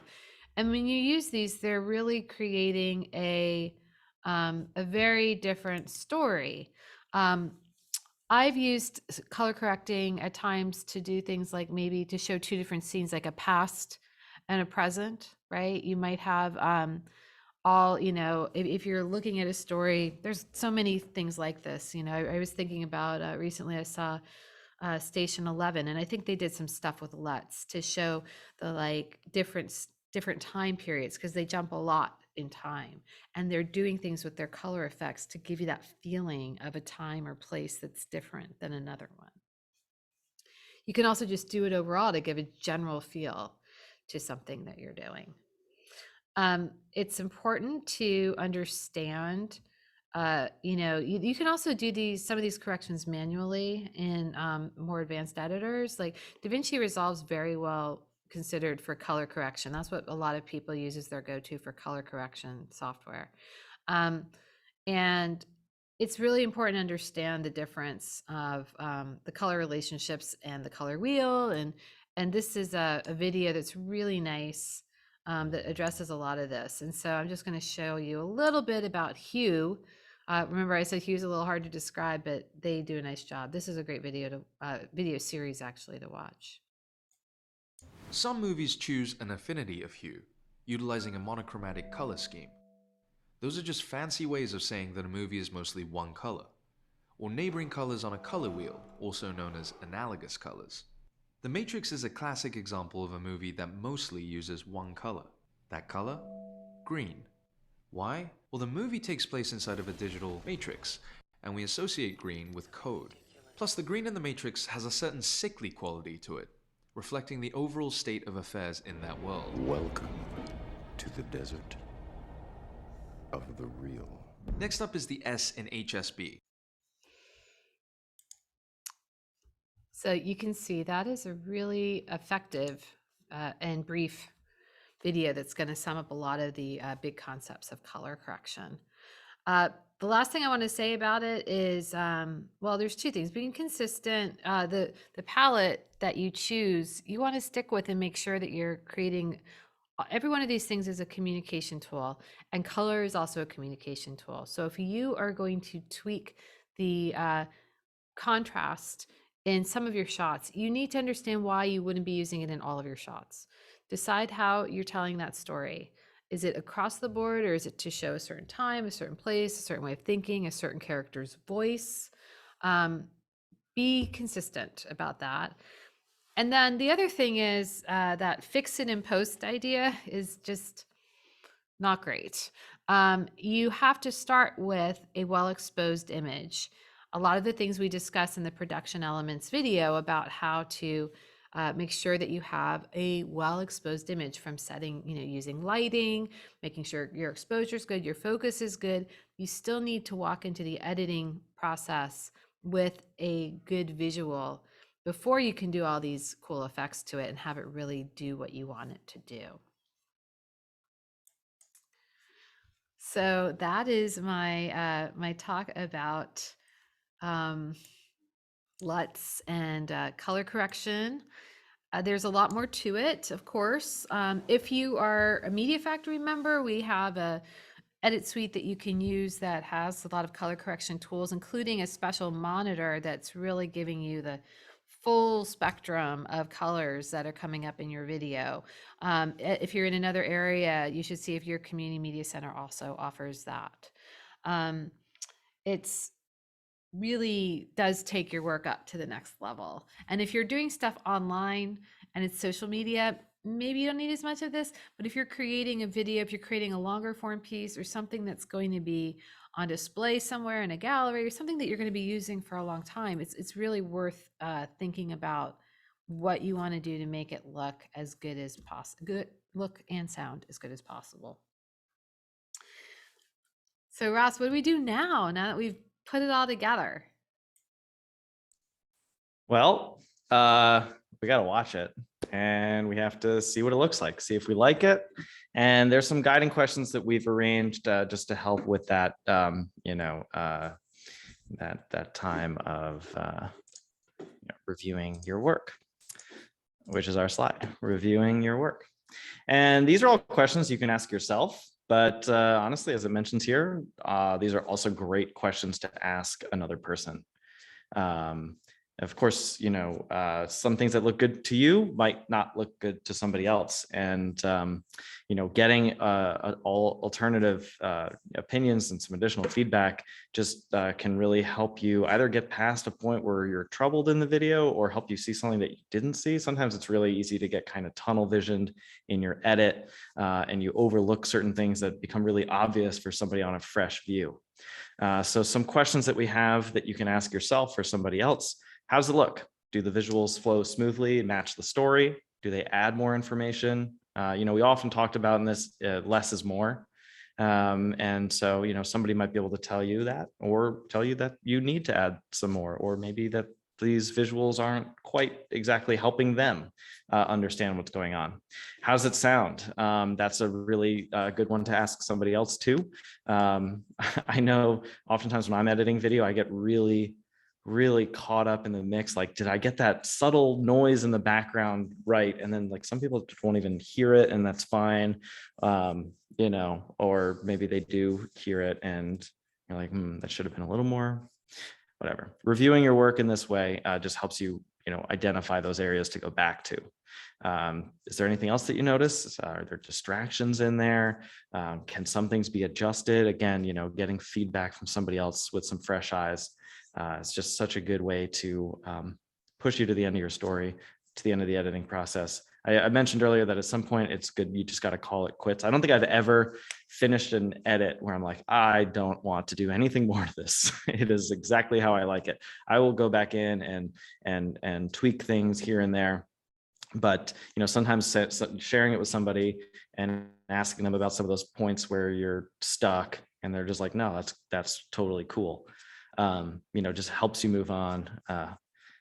And when you use these, they're really creating a very different story. I've used color correcting at times to do things like maybe to show two different scenes, like a past and a present, right? You might have all, if you're looking at a story, there's so many things like this. I was thinking about recently I saw Station 11, and I think they did some stuff with LUTs to show the different time periods, because they jump a lot in time, and they're doing things with their color effects to give you that feeling of a time or place that's different than another one. You can also just do it overall to give a general feel to something that you're doing. It's important to understand, you can also do some of these corrections manually in more advanced editors. Like DaVinci Resolve's very well considered for color correction. That's what a lot of people use as their go-to for color correction software. And it's really important to understand the difference of the color relationships and the color wheel. And this is a video that's really nice that addresses a lot of this. And so I'm just going to show you a little bit about hue. Remember, I said hue's a little hard to describe, but they do a nice job. This is a great video series actually to watch. Some movies choose an affinity of hue, utilizing a monochromatic color scheme. Those are just fancy ways of saying that a movie is mostly one color, or neighboring colors on a color wheel, also known as analogous colors. The Matrix is a classic example of a movie that mostly uses one color. That color? Green. Why? Well, the movie takes place inside of a digital matrix, and we associate green with code. Plus, the green in the Matrix has a certain sickly quality to it, reflecting the overall state of affairs in that world. Welcome to the desert of the real. Next up is the S in HSB. So you can see that is a really effective and brief video that's going to sum up a lot of the big concepts of color correction. The last thing I want to say about it is, well, there's two things. Being consistent, the palette that you choose, you want to stick with and make sure that you're creating, every one of these things is a communication tool, and color is also a communication tool. So if you are going to tweak the contrast in some of your shots, you need to understand why you wouldn't be using it in all of your shots. Decide how you're telling that story. Is it across the board, or is it to show a certain time, a certain place, a certain way of thinking, a certain character's voice? Be consistent about that. And then the other thing is that fix it in post idea is just not great. You have to start with a well-exposed image. A lot of the things we discuss in the production elements video about how to make sure that you have a well-exposed image, from setting, using lighting, making sure your exposure is good, your focus is good. You still need to walk into the editing process with a good visual before you can do all these cool effects to it and have it really do what you want it to do. So that is my my talk about LUTs and color correction. There's a lot more to it, of course. If you are a Media Factory member, we have a edit suite that you can use that has a lot of color correction tools, including a special monitor that's really giving you the full spectrum of colors that are coming up in your video. If you're in another area, you should see if your community media center also offers that. It's really does take your work up to the next level. And if you're doing stuff online and it's social media, maybe you don't need as much of this, but if you're creating a video, if you're creating a longer form piece or something that's going to be on display somewhere in a gallery or something that you're going to be using for a long time, it's really worth thinking about what you want to do to make it look as good as possible, look and sound as good as possible. So Ross, what do we do now that we've put it all together? Well, we got to watch it and we have to see what it looks like, see if we like it. And there's some guiding questions that we've arranged just to help with that, that time of reviewing your work, which is our slide, reviewing your work. And these are all questions you can ask yourself. But honestly, as it mentions here, these are also great questions to ask another person. Of course, some things that look good to you might not look good to somebody else. And, getting all alternative opinions and some additional feedback just can really help you either get past a point where you're troubled in the video or help you see something that you didn't see. Sometimes it's really easy to get kind of tunnel visioned in your edit and you overlook certain things that become really obvious for somebody on a fresh view. So some questions that we have that you can ask yourself or somebody else. How does it look? Do the visuals flow smoothly, match the story? Do they add more information? We often talked about in this, less is more. And so, somebody might be able to tell you that or tell you that you need to add some more, or maybe that these visuals aren't quite exactly helping them understand what's going on. How does it sound? That's a really good one to ask somebody else too. I know oftentimes when I'm editing video, I get really caught up in the mix. Like, did I get that subtle noise in the background right? And then like some people just won't even hear it and that's fine. Or maybe they do hear it and you're like, that should have been a little more, whatever. Reviewing your work in this way just helps you, identify those areas to go back to. Is there anything else that you notice? Are there distractions in there? Can some things be adjusted? Again, getting feedback from somebody else with some fresh eyes. It's just such a good way to push you to the end of your story, to the end of the editing process. I mentioned earlier that at some point it's good, you just got to call it quits. I don't think I've ever finished an edit where I'm like, I don't want to do anything more to this. It is exactly how I like it. I will go back in and tweak things here and there. But sometimes sharing it with somebody and asking them about some of those points where you're stuck and they're just like, no, that's totally cool. Just helps you move on,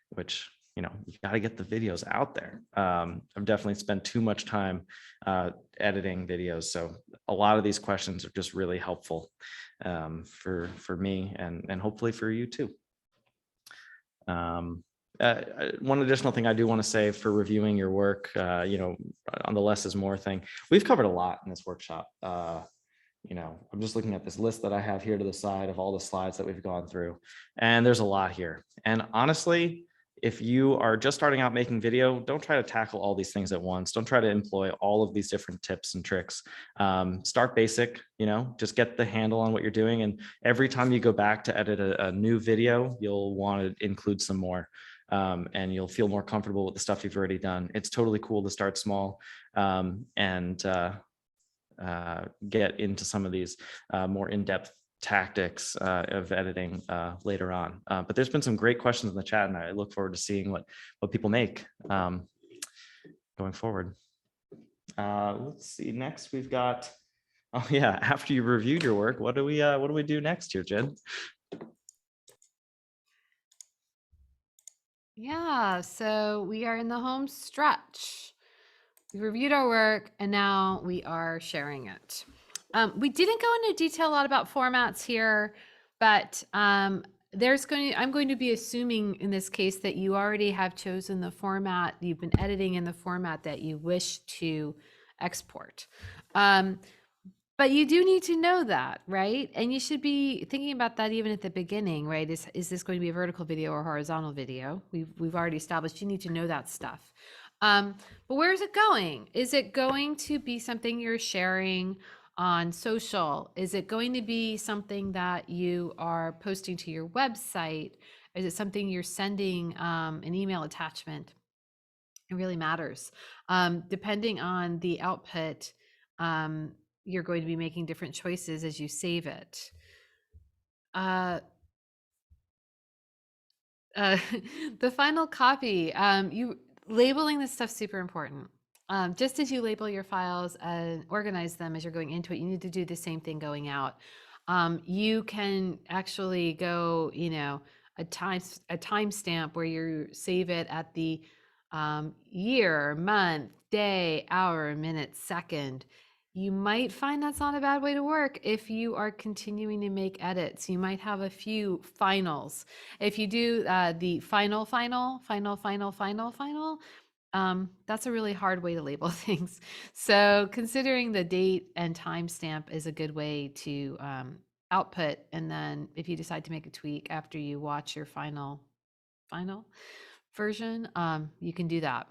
which, you got to get the videos out there. I've definitely spent too much time editing videos. So a lot of these questions are just really helpful for me and hopefully for you too. One additional thing I do want to say for reviewing your work, on the less is more thing, we've covered a lot in this workshop. I'm just looking at this list that I have here to the side of all the slides that we've gone through, and there's a lot here. And honestly, if you are just starting out making video, don't try to tackle all these things at once. Don't try to employ all of these different tips and tricks. Start basic, just get the handle on what you're doing. And every time you go back to edit a new video, you'll want to include some more. And you'll feel more comfortable with the stuff you've already done. It's totally cool to start small and get into some of these more in-depth tactics of editing later on. But there's been some great questions in the chat, and I look forward to seeing what people make going forward. Let's see. Next, we've got. Oh yeah, after you've reviewed your work, what do we do next here, Jen? Yeah, so we are in the home stretch. We reviewed our work and now we are sharing it. We didn't go into detail a lot about formats here, but I'm going to be assuming in this case that you already have chosen the format, you've been editing in the format that you wish to export. But you do need to know that, right? And you should be thinking about that even at the beginning, right? Is this going to be a vertical video or horizontal video? We've already established you need to know that stuff. But where is it going? Is it going to be something you're sharing on social? Is it going to be something that you are posting to your website? Is it something you're sending an email attachment? It really matters. Depending on the output, you're going to be making different choices as you save it. The final copy, you labeling this stuff super important. Just as you label your files and organize them as you're going into it, you need to do the same thing going out. You can actually go, a timestamp where you save it at the year, month, day, hour, minute, second. You might find that's not a bad way to work if you are continuing to make edits. You might have a few finals. If you do the final, that's a really hard way to label things. So considering the date and timestamp is a good way to output. And then if you decide to make a tweak after you watch your final version, you can do that.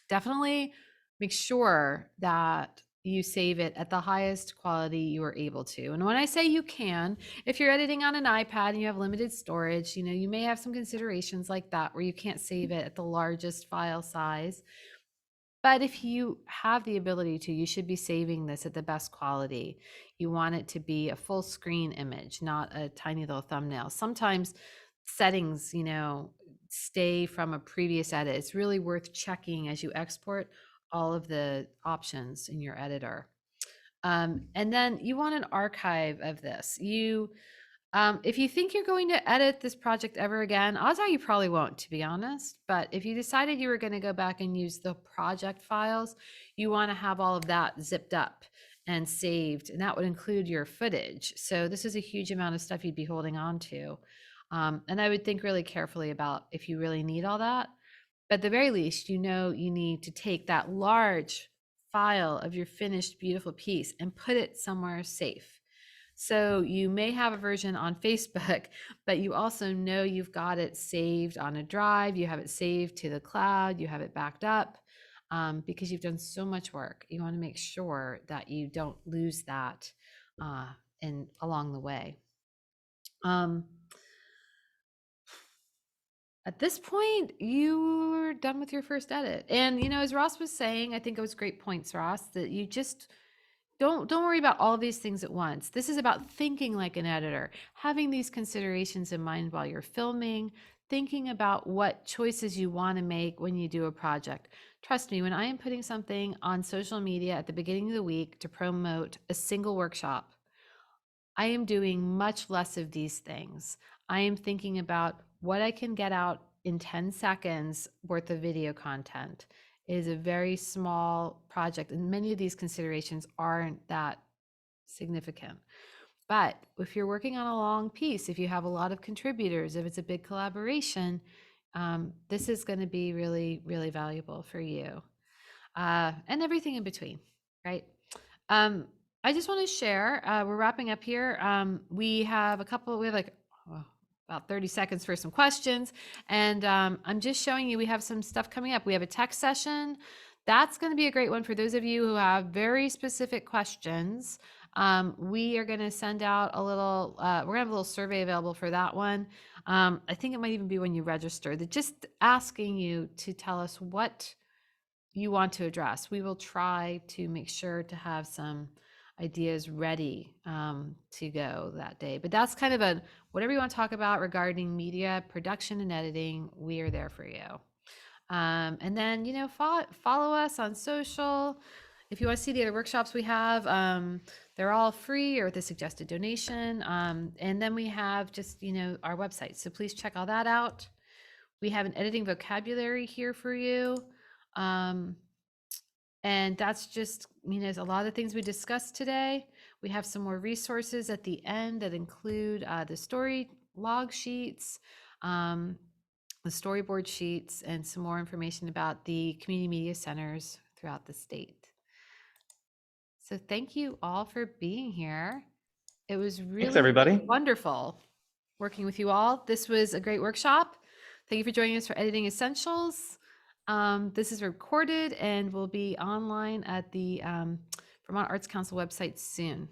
Definitely make sure that you save it at the highest quality you are able to. And when I say you can, if you're editing on an iPad and you have limited storage, you may have some considerations like that where you can't save it at the largest file size. But if you have the ability to, you should be saving this at the best quality. You want it to be a full screen image, not a tiny little thumbnail. Sometimes settings, stay from a previous edit. It's really worth checking as you export all of the options in your editor. And then you want an archive of this. If you think you're going to edit this project ever again, odds are you probably won't, to be honest. But if you decided you were going to go back and use the project files, you want to have all of that zipped up and saved, and that would include your footage. So this is a huge amount of stuff you'd be holding on to. And I would think really carefully about if you really need all that. But at the very least, you need to take that large file of your finished beautiful piece and put it somewhere safe. So you may have a version on Facebook, but you also know you've got it saved on a drive, you have it saved to the cloud, you have it backed up, because you've done so much work. You want to make sure that you don't lose that along the way. At this point, you're done with your first edit. And, as Ross was saying, I think it was great points, Ross, that you just don't worry about all these things at once. This is about thinking like an editor, having these considerations in mind while you're filming, thinking about what choices you want to make when you do a project. Trust me, when I am putting something on social media at the beginning of the week to promote a single workshop, I am doing much less of these things. I am thinking about what I can get out in 10 seconds worth of video content. It is a very small project, and many of these considerations aren't that significant. But if you're working on a long piece, if you have a lot of contributors, if it's a big collaboration, this is going to be really, really valuable for you, and everything in between, right? I just want to share, we're wrapping up here. We have about 30 seconds for some questions. And I'm just showing you, we have some stuff coming up. We have a tech session. That's going to be a great one for those of you who have very specific questions. We are going to send out a little, we're going to have a little survey available for that one. I think it might even be when you register, that just asking you to tell us what you want to address. We will try to make sure to have some ideas ready to go that day. But that's kind of whatever you want to talk about regarding media production and editing, we are there for you. And then, follow us on social. If you want to see the other workshops we have, they're all free or with a suggested donation. And then we have just, our website. So please check all that out. We have an editing vocabulary here for you. And that's just, a lot of the things we discussed today. We have some more resources at the end that include the story log sheets, the storyboard sheets, and some more information about the community media centers throughout the state. So thank you all for being here. It was really Thanks, everybody. wonderful working with you all. This was a great workshop. Thank you for joining us for Editing Essentials. This is recorded and will be online at the Vermont Arts Council website soon.